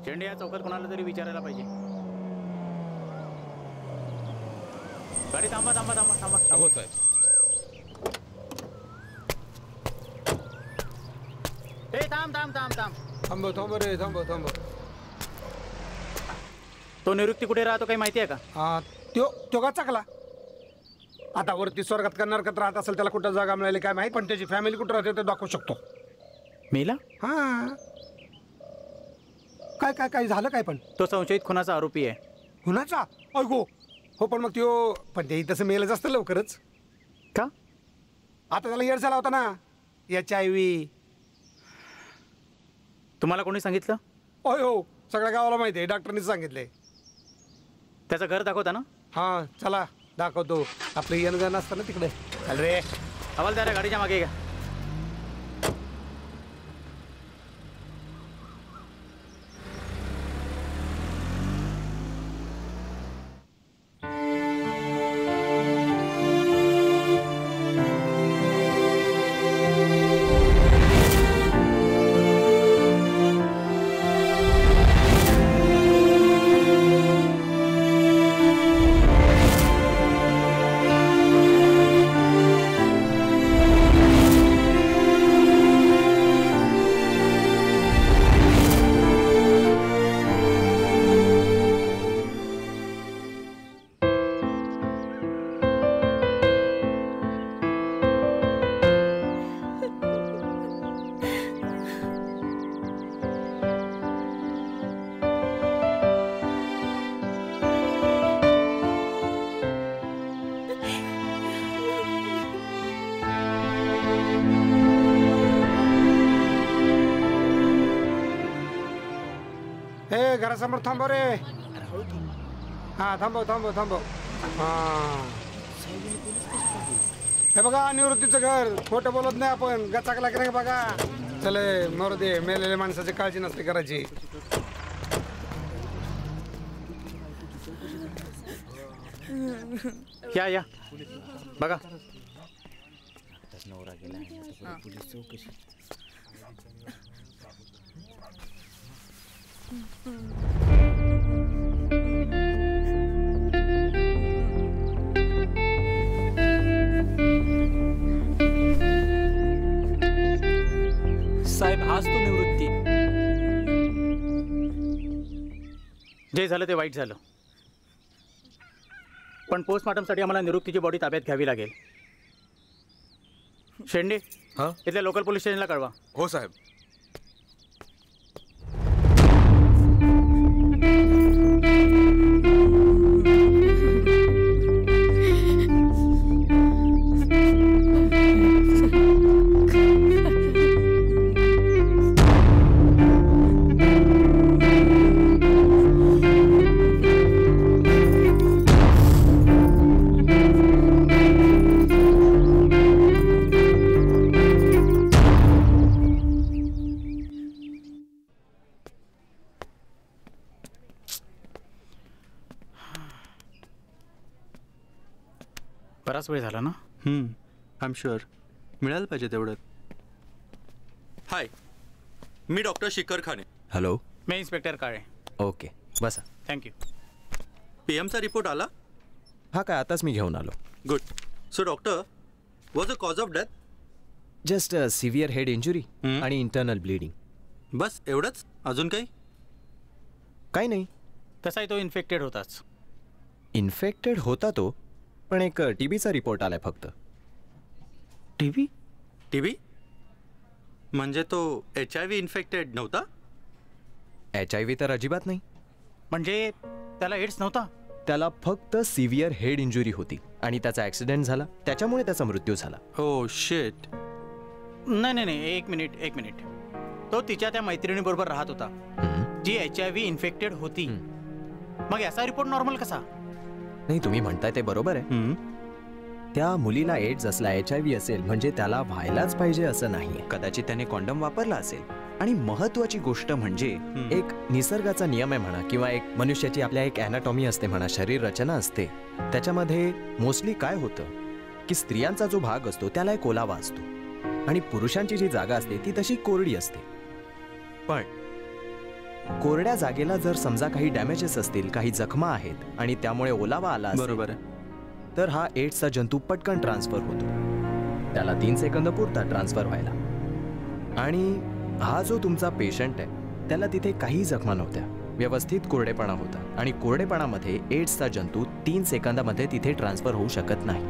शेंडे या चौकात कोणाला तरी विचारायला पाहिजे. गाडी थांबा थांबा थांबा थांबा. हो साहेब. ए थांब थांब थांब थांब थांबव थांबव रे थांबव थांबव. तो निवृत्ती कुठे राहतो काही माहिती आहे का? तो का चाकला आता वरती स्वर्गात का नरकात राहत असेल त्याला कुठं जागा मिळाली काय माहिती, पण त्याची फॅमिली कुठं राहते ते दाखवू शकतो. मेला? हा. काय काय काय झालं काय? पण तो संशयित खुनाचा आरोपी आहे. खुनाचा? अगो हो, पण मग तो पण ते तसं मेलच असतं लवकरच का? आता त्याला येड झाला होता ना HIV. तुम्हाला कोणी सांगितलं? होय हो, सगळ्या गावाला माहिती आहे, डॉक्टरनीच सांगितलंय. त्याचं घर दाखवता ना? हा चला दाखवतो. आपलं येणं असतं ना तिकडे. चल रे. हवालदार गाडीच्या मागे घ्या. घरासमोर थांबव रे. हा थांबव थांबव थांबव. हा हे बघा निवृत्तीचं घर. खोटं बोलत नाही आपण. गचाकला की नाही बघा. चले मरू दे, मेलेल्या माणसाची काळजी नसते करायची. या या बघा. साहेब हाच तो निवृत्ती. जे झालं ते वाईट झालं, पण पोस्टमॉर्टमसाठी आम्हाला निवृत्तीची बॉडी ताब्यात घ्यावी लागेल. शेंडे इथल्या लोकल पोलीस स्टेशनला कळवा. हो साहेब. बराच वेळ झाला ना. आय एम शुअर मिळालं पाहिजे तेवढं. हाय, मी डॉक्टर शिखर खाने. हॅलो. मी इन्स्पेक्टर काळे. ओके बसा. थँक्यू. PMचा रिपोर्ट आला? हा काय आताच मी घेऊन आलो. Good. So doctor, was a cause of death? Just severe head injury आणि इंटरनल ब्लिडिंग. बस एवढंच? अजून काही? काही नाही. तसाही तो इन्फेक्टेड होताच. इन्फेक्टेड होता तो, पण एक TBचा रिपोर्ट आलाय फक्त. TB? म्हणजे तो HIV इन्फेक्टेड नव्हता? HIV तर अजिबात नाही. म्हणजे त्याला एड्स नव्हता? त्याला फक्त सिव्हिअर हेड इंजुरी होती आणि त्याचा ऍक्सिडेंट झाला, त्याच्यामुळे त्याचा मृत्यू झाला. हो शिट. नाही नाही नाही, एक मिनिट. तो तिच्या त्या मैत्रिणीबरोबर राहत होता जी HIV इन्फेक्टेड होती. मग याचा रिपोर्ट नॉर्मल कसा? नाही, तुम्ही म्हणताय ते बरोबर आहे. त्या मुलीला एड्स असला, HIV असेल म्हणजे त्याला व्हायलाच पाहिजे असं नाही. कदाचित त्याने कॉन्डम वापरला असेल. आणि महत्वाची गोष्ट म्हणजे एक निसर्गाचा नियम आहे म्हणा, किंवा एक मनुष्याची आपल्या एक ॲनाटॉमी असते म्हणा, शरीर रचना असते. त्याच्यामध्ये मोस्टली काय होतं की स्त्रियांचा जो भाग असतो त्याला एक ओलावा असतो आणि पुरुषांची जी जागा असते ती तशी कोरडी असते. पण कोरड्या जागेला जर समजा काही डॅमेजेस असतील, काही जखमा आहेत आणि त्यामुळे ओलावा आला असेल, बरोबर आहे, तर हा एड्सचा जंतू पटकन ट्रान्सफर होतो. त्याला 3 सेकंद पुरतात ट्रान्सफर व्हायला. आणि हा जो तुमचा पेशंट आहे त्याला तिथे काही जखमा नव्हत्या, व्यवस्थित कोरडेपणा होता. आणि कोरडेपणामध्ये एड्सचा जंतू 3 सेकंदामध्ये तिथे ट्रान्सफर होऊ शकत नाही.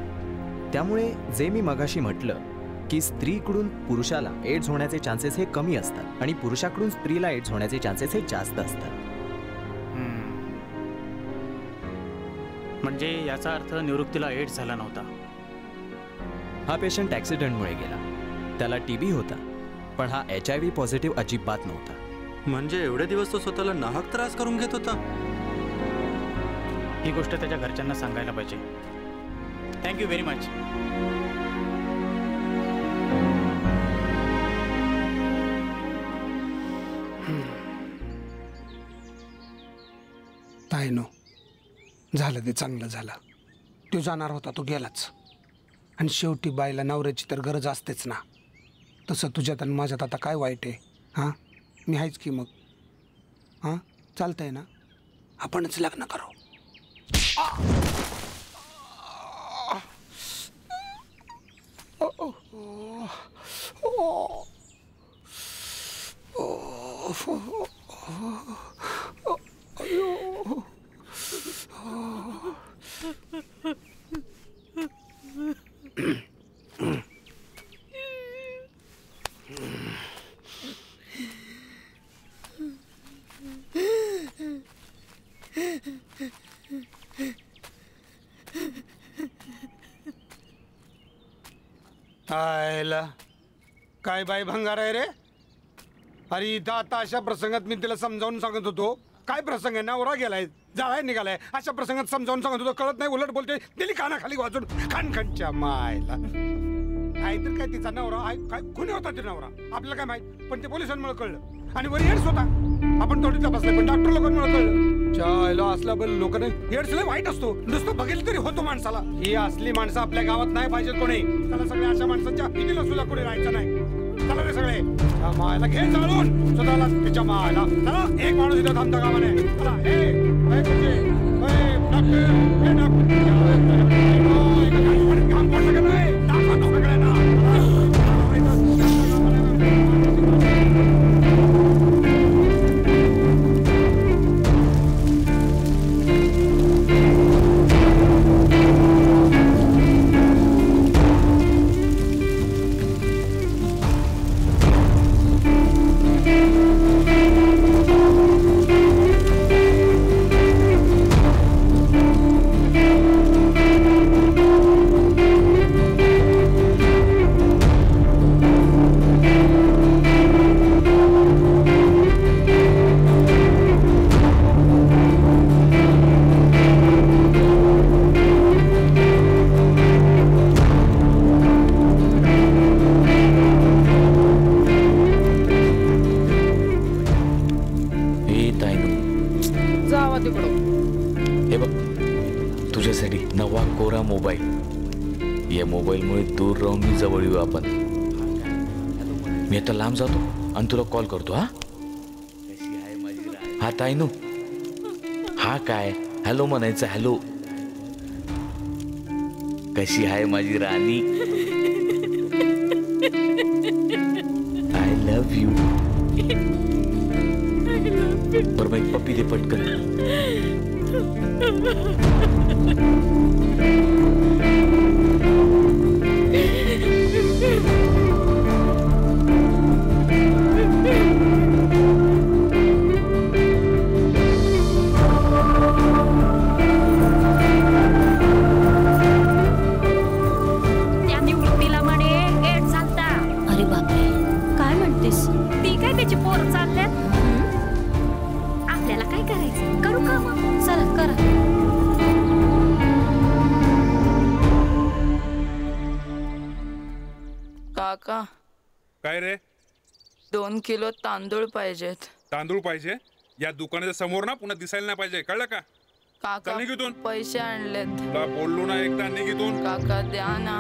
त्यामुळे जे मी मगाशी म्हटलं की स्त्रीकडून पुरुषाला एड्स होण्याचे चान्सेस हे कमी असतात आणि पुरुषाकडून स्त्रीला एड्स होण्याचे चान्सेस हे जास्त असतात. म्हणजे याचा अर्थ निवृत्तीला एड्स झाला नव्हता. हा पेशंट ॲक्सिडेंटमुळे गेला. त्याला TB होता, पण हा HIV पॉझिटिव्ह अजिबात नव्हता. म्हणजे एवढे दिवस तो स्वतःला नाहक त्रास करून घेत होता. ही गोष्ट त्याच्या घरच्यांना सांगायला पाहिजे. Thank you very much. ताईनो, झालं ते चांगलं झालं. तो जाणार होता, तो गेलाच. आणि शेवटी बाईला नवऱ्याची तर गरज असतेच ना. तसं तुझ्यात आणि माझ्यात आता काय वाईट आहे? हां, मी आहेच की मग. हां, चालतंय ना, आपणच लग्न करू. काय बाई भंगार आहे रे? अरे इथं आता अशा प्रसंगात मी तिला समजावून सांगत होतो. काय प्रसंग आहे? नवरा गेलाय, जाळाय निघालाय, अशा प्रसंगात समजावून सांगत होतो, कळत नाही, उलट बोलते. दिली कानाखाली वाजून खानखानच्या मायला. काय तर काय तिचा नवरा काय कोणी होता ते नवरा आपल्याला काय माहित, पण ते पोलिसांमुळे कळलं. आणि वर एड्स होता, आपण थोडी तपासले, पण डॉक्टर लोकांमुळे कळलं. चायला असला बरं लोकांना एड्स लय वाईट असतो, नुसतं बघेल तरी होतो माणसाला. ही असली माणसं आपल्या गावात नाही पाहिजे कोणी. त्याला सगळ्या अशा माणसांच्या भीतीला सुद्धा कोणी राहायचं नाही. चला रे सगळे, मायाला घे चालून स्वतःला तिच्या मायाला. चला, एक माणूस इथं थांबता कामाने. चला, काम पडलं का नाही दाखवतो सगळ्यांना. मी आता लांब जातो आणि तुला कॉल करतो. हा ताईनू, हा काय हॅलो म्हणायचं? हॅलो, कशी आहे माझी राणी? I love you. बरं एक पप्पी दे पटकन. काय रे? 2 किलो तांदूळ पाहिजेत. तांदूळ पाहिजे? या दुकानाच्या समोर ना, पुन्हा दिसायला नाही पाहिजे, कळलं का? काका निघितून पैसे आणलेत. तुला बोललो ना एकदा, निघितून. काका द्या ना.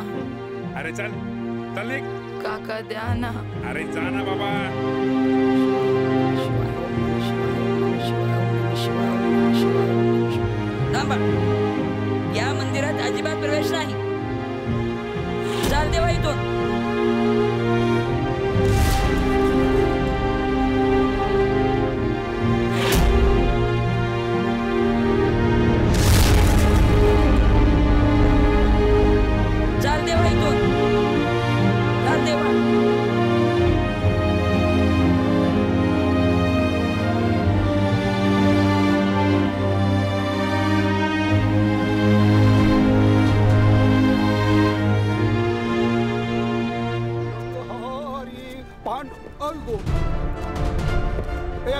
अरे चल चल निघ. काका द्या ना. अरे जा ना बाबा. थांबा, या मंदिरात अजिबात प्रवेश नाही. चाल देवा इथून. चाल देवा इथून. चाल देवा.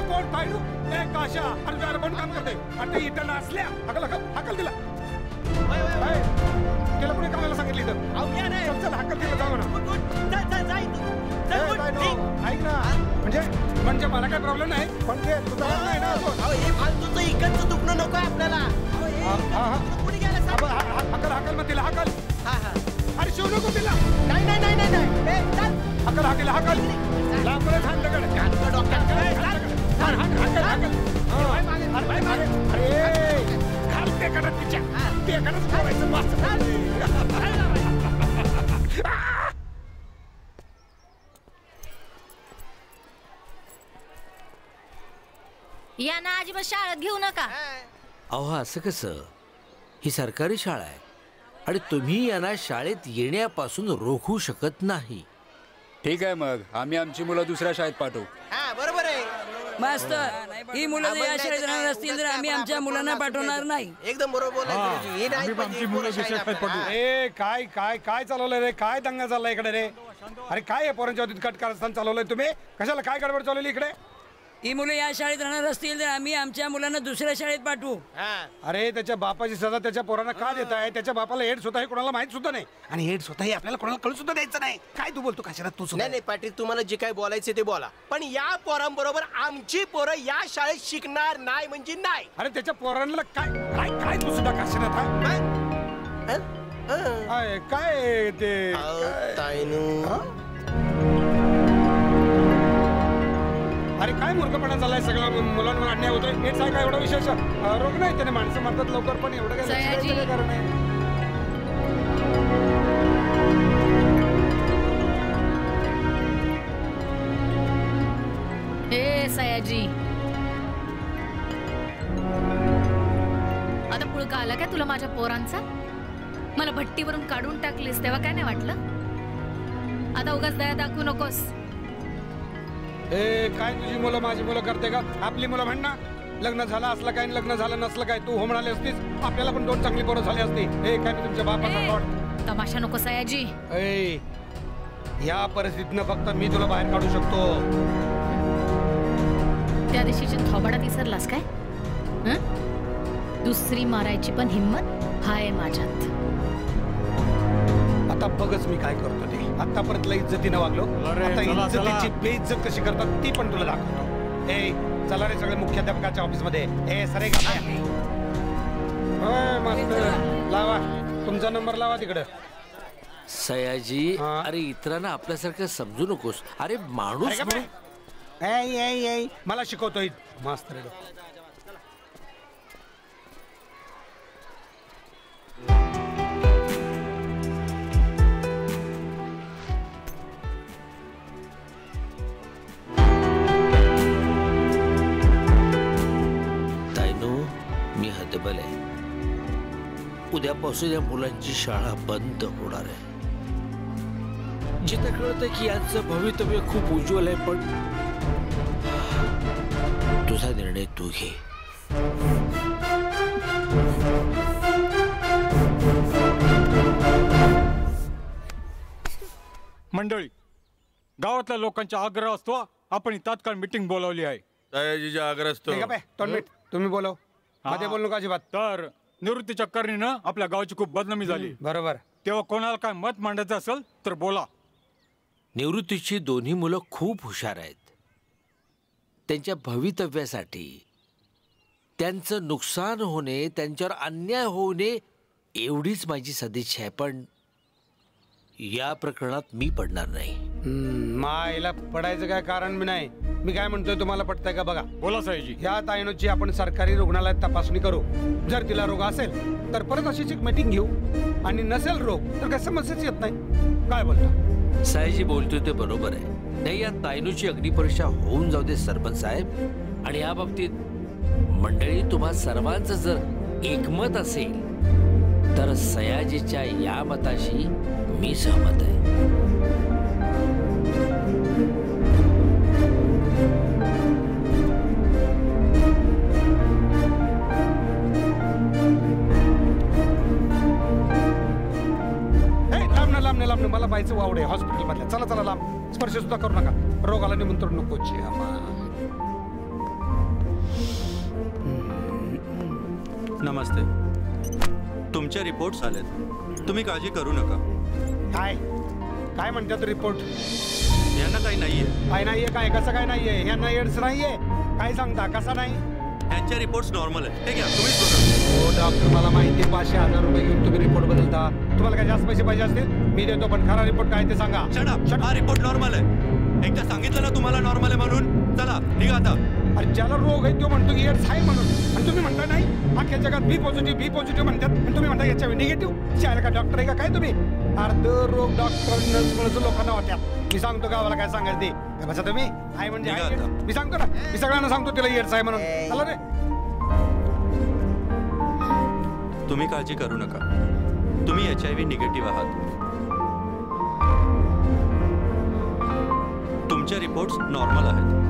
कोण पाहिजे एक काशा अरे जरा पण काम करते आता इथं असल्या हकल हकल हकल दिला केलं कोणी कामाला सांगितलं इथं चल चल हकल दिला जाऊ ना ऐक ना म्हणजे मला काय प्रॉब्लेम नाही पण ते तुझा नाही ना फालतूचं इकडचं दुखणं नको आपल्याला हकल हकल मग तिला हकल अरे शिव नको तिला नाही नाही नाही नाही हकल हकल हकल लांबडे छान दगड डॉक्टर यांना अजिबात शाळेत घेऊ नका. अहो असं कसं, ही सरकारी शाळा आहे आणि तुम्ही यांना शाळेत येण्यापासून रोखू शकत नाही. ठीक आहे, मग आम्ही आमची मुलं दुसऱ्या शाळेत पाठवू. बरोबर आहे मास्तर. ही मुलं या शाळेत राहणार असतील तर आम्ही आमच्या मुलांना पाठवणार नाही. एकदम बरोबर ए काय काय काय चालवलंय रे? काय दंगा चाललाय इकडे रे? अरे काय आहे पोरांच्या वतीत कट कारस्थान चालवलंय तुम्ही? कशाला काय गडबड चालवली इकडे? ही मुलं या शाळेत राहणार असतील तर आम्ही आमच्या मुलांना दुसऱ्या शाळेत पाठवू. अरे त्याच्या बापाची सजा त्याच्या पोरांना का देत आहे? त्याच्या बापाला एड्स होता हे कोणाला माहित सुद्धा नाही आणि एड्स होता हे आपल्याला कोणाला कळू सुद्धा द्यायचं नाही. काय तू बोलतो काशीनाथ? तू नाही नाही पाटील, तुम्हाला जे काय बोलायचे ते बोला, पण या पोरांबरोबर आमची पोरं या शाळेत शिकणार नाही म्हणजे नाही. अरे त्याच्या पोरांना काय काय काय तू सुद्धा काशीनाथ? काय ते अरे काय मूर्खपणा चाललाय सगळा? मुलांवर अन्याय होतोय. हेच आहे काय एवढा विशेष रोग नाही? त्याने माणसं मरतात लवकर, पण एवढं काय कारण आहे? हे सयाजी, आता पुळका आला काय तुला माझ्या पोरांचा? मला भट्टीवरून काढून टाकलीस तेव्हा काय नाही वाटलं? आता उगाच दया दाखवू नकोस. ए काय तुझी मुलं माझी मुलं करते का? आपली मुलं म्हण ना. लग्न झालं असलं काय, लग्न झालं नसलं काय, तू हो म्हणाली असतीस आपल्याला पण दोन चांगली पोरं झाली असती. ए काय मी तुमच्या बापाचा तमाशा नको सयाजी. ए या परिस्थितीनं फक्त मी तुला बाहेर काढू शकतो. त्या दिवशीची थोबाडात विसरलास काय? दुसरी मारायची पण हिम्मत हाय माझ्यात. आता बघच मी काय करतो ते. आतापर्यंत इज्जतीनं वागलो, आता इज्जतीची बेइज्जत कशी करतात ती पण तुला दाखवतो. ए चला रे सगळे मुख्याध्यापकाच्या ऑफिस मध्ये. ए सरे मास्तर लावा तुमचा नंबर, लावा तिकडे. सयाजी अरे इतरांना आपल्यासारखं समजू नकोस. अरे माणूस मला शिकवतोय मास्तर. उद्यापासून या मुलांची शाळा बंद होणार आहे. जिथे कळतं की यांचं भवितव्य खूप उज्ज्वल आहे, पण तुझा निर्णय तू घे. मंडळी, गावातल्या लोकांचा आग्रह असतो आपण तात्काळ मीटिंग बोलावली आहे. सयाजीचा आग्रह असतो. तुम्ही बोलव, मध्ये बोलू नका अजिबात. तर निवृत्ती चक्करीनं आपल्या गावाची खूप बदनामी झाली. बरोबर. तेव्हा कोणाला काय मत मांडायचं असेल तर बोला. निवृत्तीची दोन्ही मुलं खूप हुशार आहेत. त्यांच्या भवितव्यासाठी त्यांचं नुकसान होणे, त्यांच्यावर अन्याय होणे एवढीच माझी सदिच्छा आहे. पण या प्रकरणात मी पडणार नाही. मायला पडायचं काय कारण मी नाही. मी काय म्हणतोय तुम्हाला पटतंय का बघा. बोला साहेबजी. या ताईनोची आपण सरकारी रुग्णालयात तपासणी करू. जर तिला रोग असेल तर परत अशीच एक मीटिंग घेऊ आणि नसेल रोग तर काय समस्याच येत नाही. काय बोलता साहेबजी? बोलतोय ते बरोबर आहे. नाही, या तायनूची अग्निपरीक्षा होऊन जाऊ दे सरपंच साहेब. आणि या बाबतीत मंडळी तुम्हा सर्वांचं जर एकमत असेल तर सयाजीच्या या मताशी मी सहमत आहे. लांब मला बायचं वावड आहे हॉस्पिटल मधल्या. चला चला लांब. स्पर्श सुद्धा करू नका. रोगाला निमंत्रण नको. नमस्ते. तुमचे रिपोर्ट्स आलेत. तुम्ही काळजी करू नका. काय काय म्हणतात रिपोर्ट? यांना काही नाहीये. काय नाहीये? काय कसं काय नाहीये? यांना एड्स नाहीये? काय सांगता? कसा नाही? यांचे रिपोर्ट्स नॉर्मल आहेत. हे घ्या तुम्हीच बघा. हो डॉक्टर, मला माहिती आहे 500,000 रुपये घेऊन तुम्ही रिपोर्ट बदलता. तुम्हाला काय जास्त पैसे पाहिजे असतील मी देतो, पण खरा रिपोर्ट काय ते सांगा. हा रिपोर्ट नॉर्मल आहे. एकदा सांगितलं ना तुम्हाला नॉर्मल आहे म्हणून. चला निघा आता. अरे ज्याला रोग आहे तो म्हणतो की एड्स आहे म्हणून, आणि तुम्ही म्हणता नाही. अख्ख्या जगात बी पॉझिटिव्ह म्हणतात, आणि तुम्ही म्हणता याच्या निगेटिव्ह. चायला का डॉक्टर आहे का काय तुम्ही? अर्ध रोग डॉक्टर नर्स लोकांना वाटतात. मी सांगतो गावाला काय सांगायचं ते. बसा तुम्ही. आहे म्हणजे आहे. मी सांगतो ना, मी सगळ्यांना सांगतो तिला एड्स आहे म्हणून. चला रे. तुम्ही काळजी करू नका. तुम्ही HIV निगेटिव्ह आहात. तुमचे रिपोर्ट्स नॉर्मल आहेत.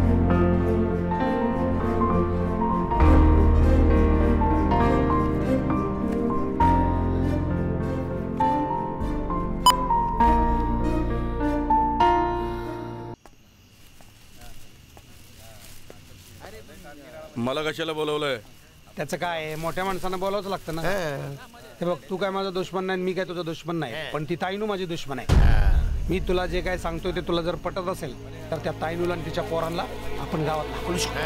मला कशाला बोलवलंय? त्याचं काय, मोठ्या माणसांना बोलावंच लागतं ना. हे बघ, तू काय माझा दुश्मन नाही, मी काय तुझा दुश्मन नाही, पण ती ताईनू माझी दुश्मन आहे. मी तुला जे काय सांगतोय ते तुला जर पटत असेल तर त्या ताईनूला आणि तिच्या पोरांना आपण गावात दाखवू शकतो.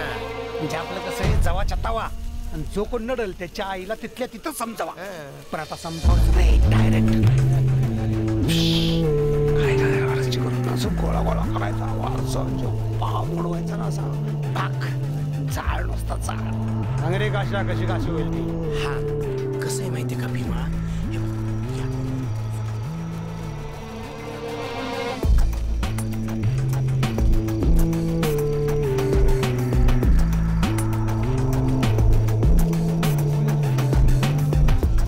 म्हणजे आपलं कसं आहे, जवाच्या तवा, आणि जो कोण नडल त्याच्या आईला तिथल्या तिथं समजावा. पण आता समजावच नाही, डायरेक्ट काय काय करून असं गोळा गोळा करायचा, भाव मोडवायचा ना, असा भाग चाळ नुसता चाळ. अंगरे काशा कशी काशी होईल ती. हा कसं आहे माहिती का भीमा,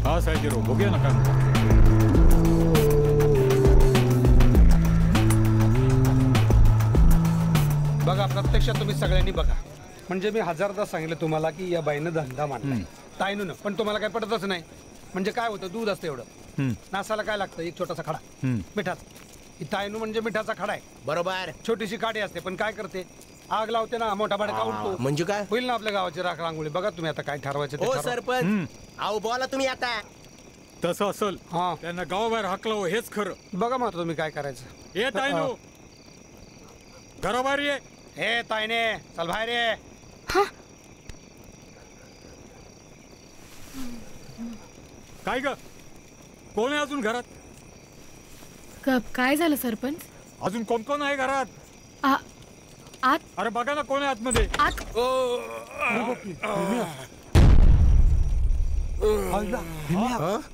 हा साहेब बघूया ना काय. बघा, प्रत्यक्षात तुम्ही सगळ्यांनी बघा. म्हणजे मी हजारदा सांगितलं तुम्हाला की या बाईनं धंदा मांडलाय, ताईनून, पण तुम्हाला काय पटतच नाही. म्हणजे काय होतं, दूध असतं एवढं, नासाला काय लागतं, एक छोटासा खडा मिठाचा. ही ताईनू म्हणजे मिठाचा खडा आहे, बरोबर. छोटीशी काडी असते, पण काय करते, आग लावते ना, मोठा भडका उडतो. म्हणजे काय होईल ना आपल्या गावाची राख रांगोळी. बघा तुम्ही आता काय ठरवायचं ते. सरपंच अहो बोला तुम्ही आता. तसं असल त्यांना गावाबाहेर हाकलं हेच खरं. बघा मग तुम्ही काय करायचं. ये ताईनू, घराबाहेर ये. हे ताईने, चल बाहेर ये. काय ग, कोण आहे अजून घरात? काय झालं सरपंच? अजून कोण कोण आहे घरात? आत. अरे बघा ना कोण आहे आतमध्ये.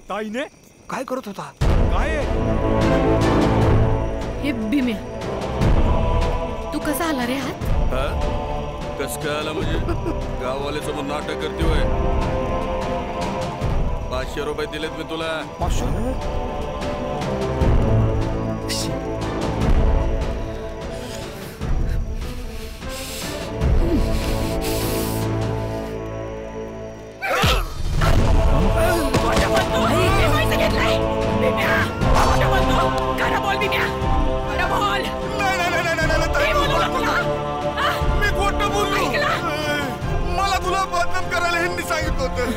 ताईने काय करत होता? काय हे भीम्या, तू कसा आला रे आत? कस काय आला म्हणजे? गाववाले समोर नाटक करते होय. 500 रुपये दिलेत मी तुला. 500? मला तुला बदनाम करायला ह्यांनी सांगितलं होतं.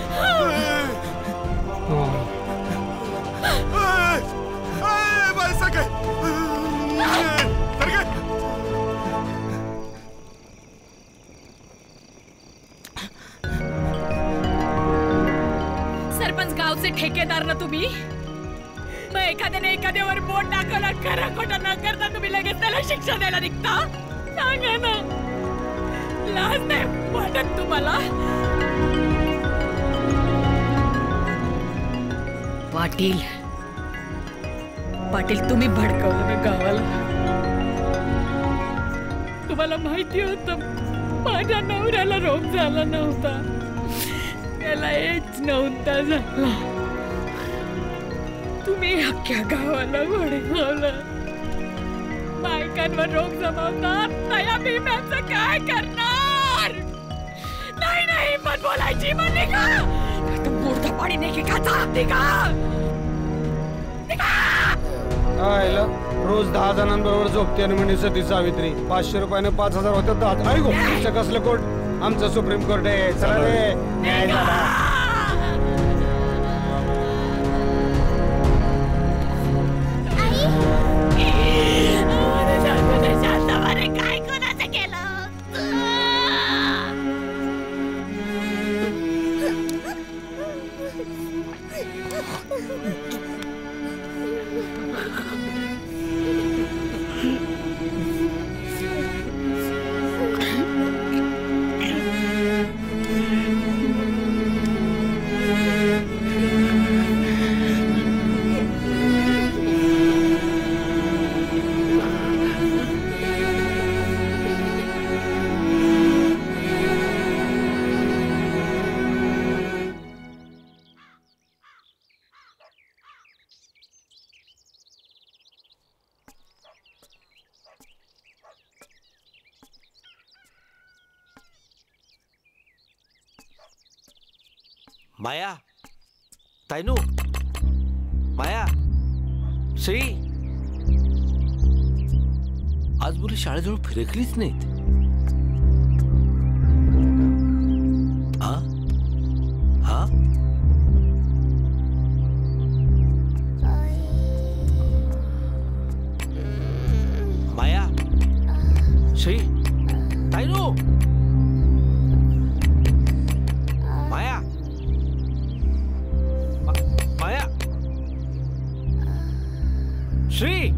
सरपंच गावचे ठेकेदार ना तुम्ही? मग एखाद्याने एखाद्यावर बोट टाकलं खरं खोटं न करता तुम्ही लगेच त्याला शिक्षा द्यायला निघता? सांगा ना, लाज नाही वाटत तुम्हाला? पाटील पाटील तुम्ही भडकवलं ना गावाला. तुम्हाला माहिती होतं माझ्या नवऱ्याला रोग झाला नव्हता, त्याला एच नव्हता झाला. तुम्ही अख्ख्या गावाला भडकवलं. बायकांवर रोग जमवतात, नया भीम्याचं काय करणार? नाही नाही पण बोलायची म्हणजे का? मोठं पाणी नाही का आयला रोज 10 जणांबरोबर झोपते आणि म्हणजे सती सावित्री. 500 रुपयाने 5000 होतात. 10 ऐकू तुमचं कसलं कोर्ट? आमचं सुप्रीम कोर्ट आहे. चला रे न्याय झाला. काय कोणाचं केलं? माया, तायनू, माया, श्री आज मुली शाळेजवळ फिरकलीच नाहीत. हा हा माया, श्री, तायनू, माया, माया, श्री,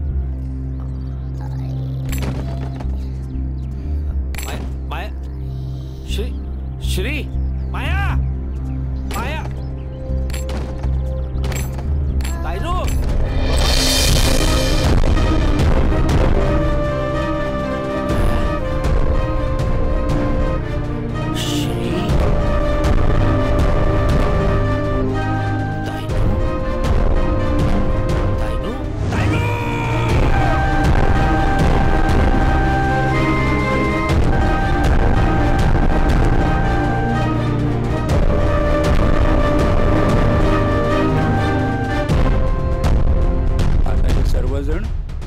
माया, श्री, श्री, माया, माया, तायनू,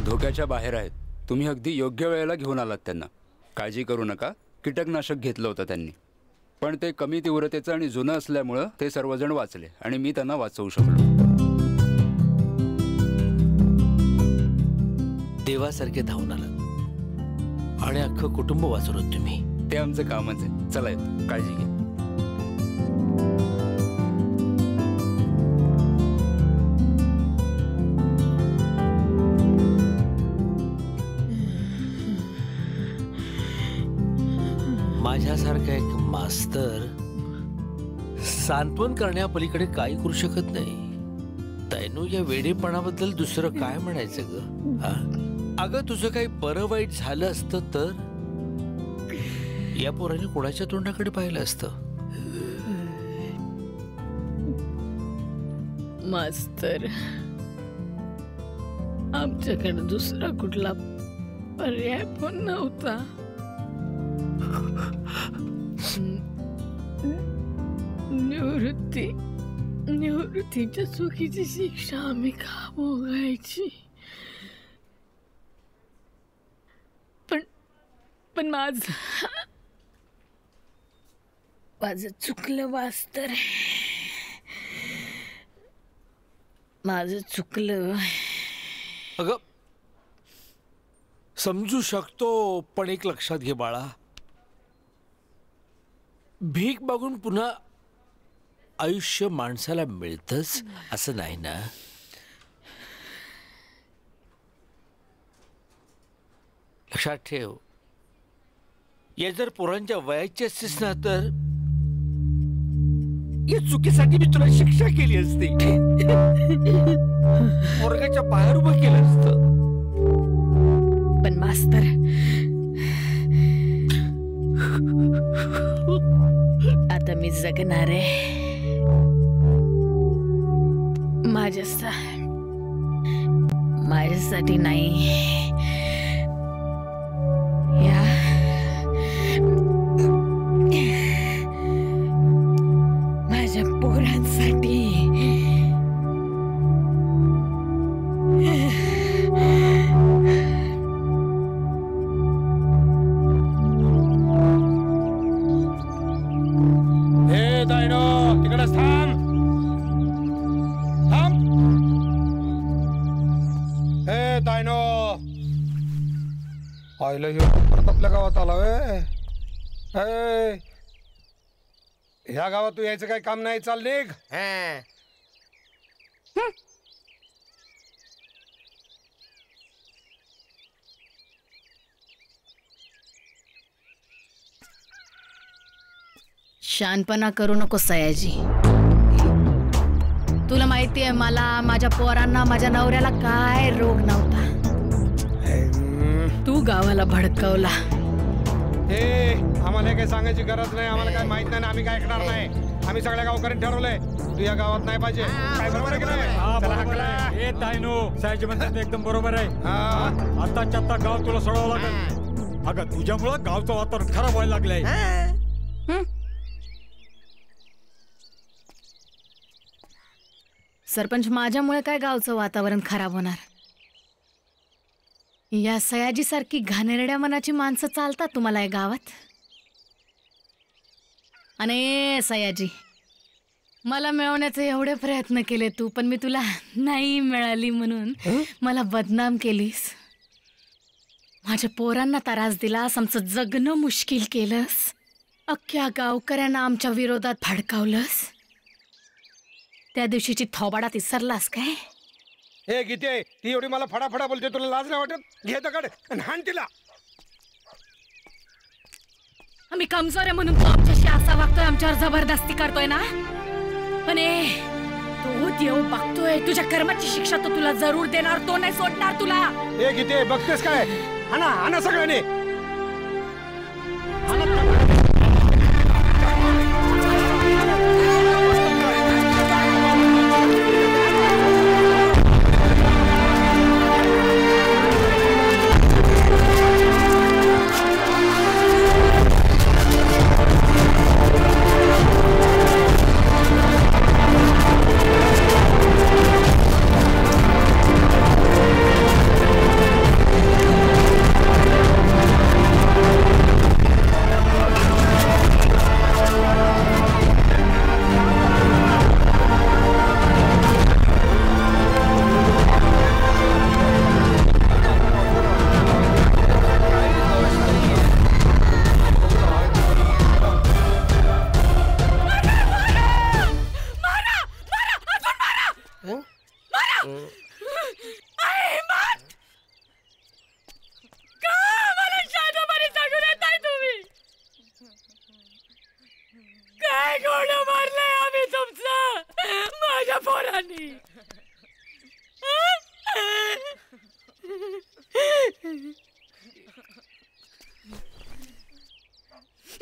धोक्याच्या बाहेर आहेत. तुम्ही अगदी योग्य वेळेला घेऊन आलात त्यांना. काळजी करू नका. कीटकनाशक घेतलं होतं त्यांनी, पण ते कमी तीव्रतेचं आणि जुनं असल्यामुळं ते सर्वजण वाचले आणि मी त्यांना वाचवू शकलो. देवासारखे धावून आलात आणि अख्खं कुटुंब वाचवलं तुम्ही. ते आमचं कामच आहे. चला येतो, काळजी घ्या. माझ्यासारखा एक मास्तर सांत्वन करण्यापलीकडे काही करू शकत नाही. तैनू या वेडेपणाबद्दल दुसरं काय म्हणायचं ग? अगं तुझं काही बरं वाईट झालं असतं तर या पोराने कोणाच्या तोंडाकडे पाहिलं असतं? मास्तर, आमच्याकडे दुसरा कुठला पर्याय पण नव्हता. निवृत्तीच्या चुकीची शिक्षा आम्ही का भोगायची? पण माझं चुकलं मास्तर, माझं चुकलं. अगं समजू शकतो, पण एक लक्षात घे बाळा, भीक मागून पुन्हा आयुष्य माणसाला मिळतंच असं नाही ना. लक्षात ठेव, या जर पोरांच्या वयाची असतीस ना तर या चुकीसाठी मी तुला शिक्षा केली असती. वर्गाच्या बाहेर उभं केलं असतं. पण मास्तर, आता मी जगणार आहे माझ्यासाठी नाही, या माझ्या पोरांसाठी. परत आपल्या गावात आला ह्या गावात तू यायचं काही काम नाही, चाल निघ. शानपणा करू नको सयाजी. तुला माहिती आहे मला, माझ्या पोरांना, माझ्या नवऱ्याला काय रोग नव्हता. तू गावाला भडकवला. आम्हाला काही सांगायची गरज नाही, आम्हाला काय माहित नाही, आम्ही काय ऐकणार नाही. आम्ही सगळ्या गावकऱ्यांनी ठरवलंय तू या गावात नाही पाहिजे. काय बरोबर आहे की नाही? साहेबजी म्हणतात एकदम बरोबर आहे. आताच्या आता गाव तुला सोडावं लागेल. अगं तुझ्यामुळं गावचं वातावरण खराब व्हायला लागलंय. सरपंच, माझ्यामुळे काय गावचं वातावरण खराब होणार? या सयाजी सारखी घाणेरड्या मनाची माणसं चालतात तुम्हाला या गावात? आणि सयाजी, मला मिळवण्याचे एवढे प्रयत्न केले तू, पण मी तुला नाही मिळाली म्हणून मला बदनाम केलीस. माझ्या पोरांना त्रास दिलास, आमचं जगणं मुश्किल केलंस, अख्ख्या गावकऱ्यांना आमच्या विरोधात भडकावलंस. त्या दिवशीची थोबाडा विसरलास काय? हे गीते, ती एवढी मला फडाफडा बोलते, तुला लाज नाही वाटत? घे दगड आणि हाण तिला. आम्ही कमजोर आहे म्हणून तू आमच्याशी असा वागतोय, आमच्यावर जबरदस्ती करतोय ना? पण तो देव बघतोय, तुझ्या कर्माची शिक्षा तो तुला जरूर देणार, तो नाही सोडणार तुला. हे गीते, बघतेस काय? हाना हाना सगळ्यांनी.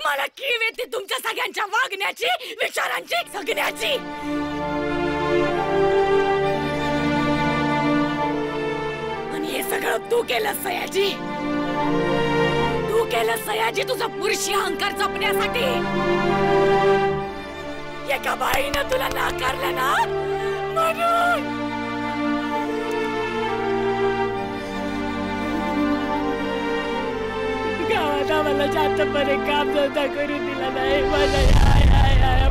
मला कीव येते तुमच्या सगळ्यांच्या वागण्याची, विचारांची, जगण्याची. आणि हे सगळं तू केलं सयाजी. तू केलं सयाजी तुझा पुरुषी अहंकार जपण्यासाठी. एका बाईनं तुला नाकारलं ना म्हणून. गावात आम्हाला जास्त बरे काम धंदा करून दिला नाही. माझ्या या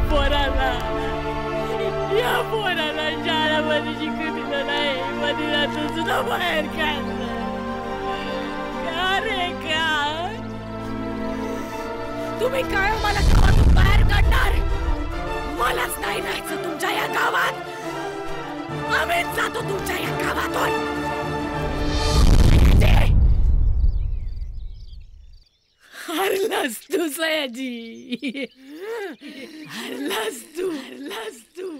पोराला शाळेमध्ये शिकू दिलं नाही. मंदिरातून सुद्धा बाहेर काढलं. का रे का? तुम्ही काय मला गावातून बाहेर काढणार? मलाच नाही राहायचं तुमच्या या गावात. आम्हीच जातो तुमच्या या गावातून. हरलास तू सयाजी, हरलास तू.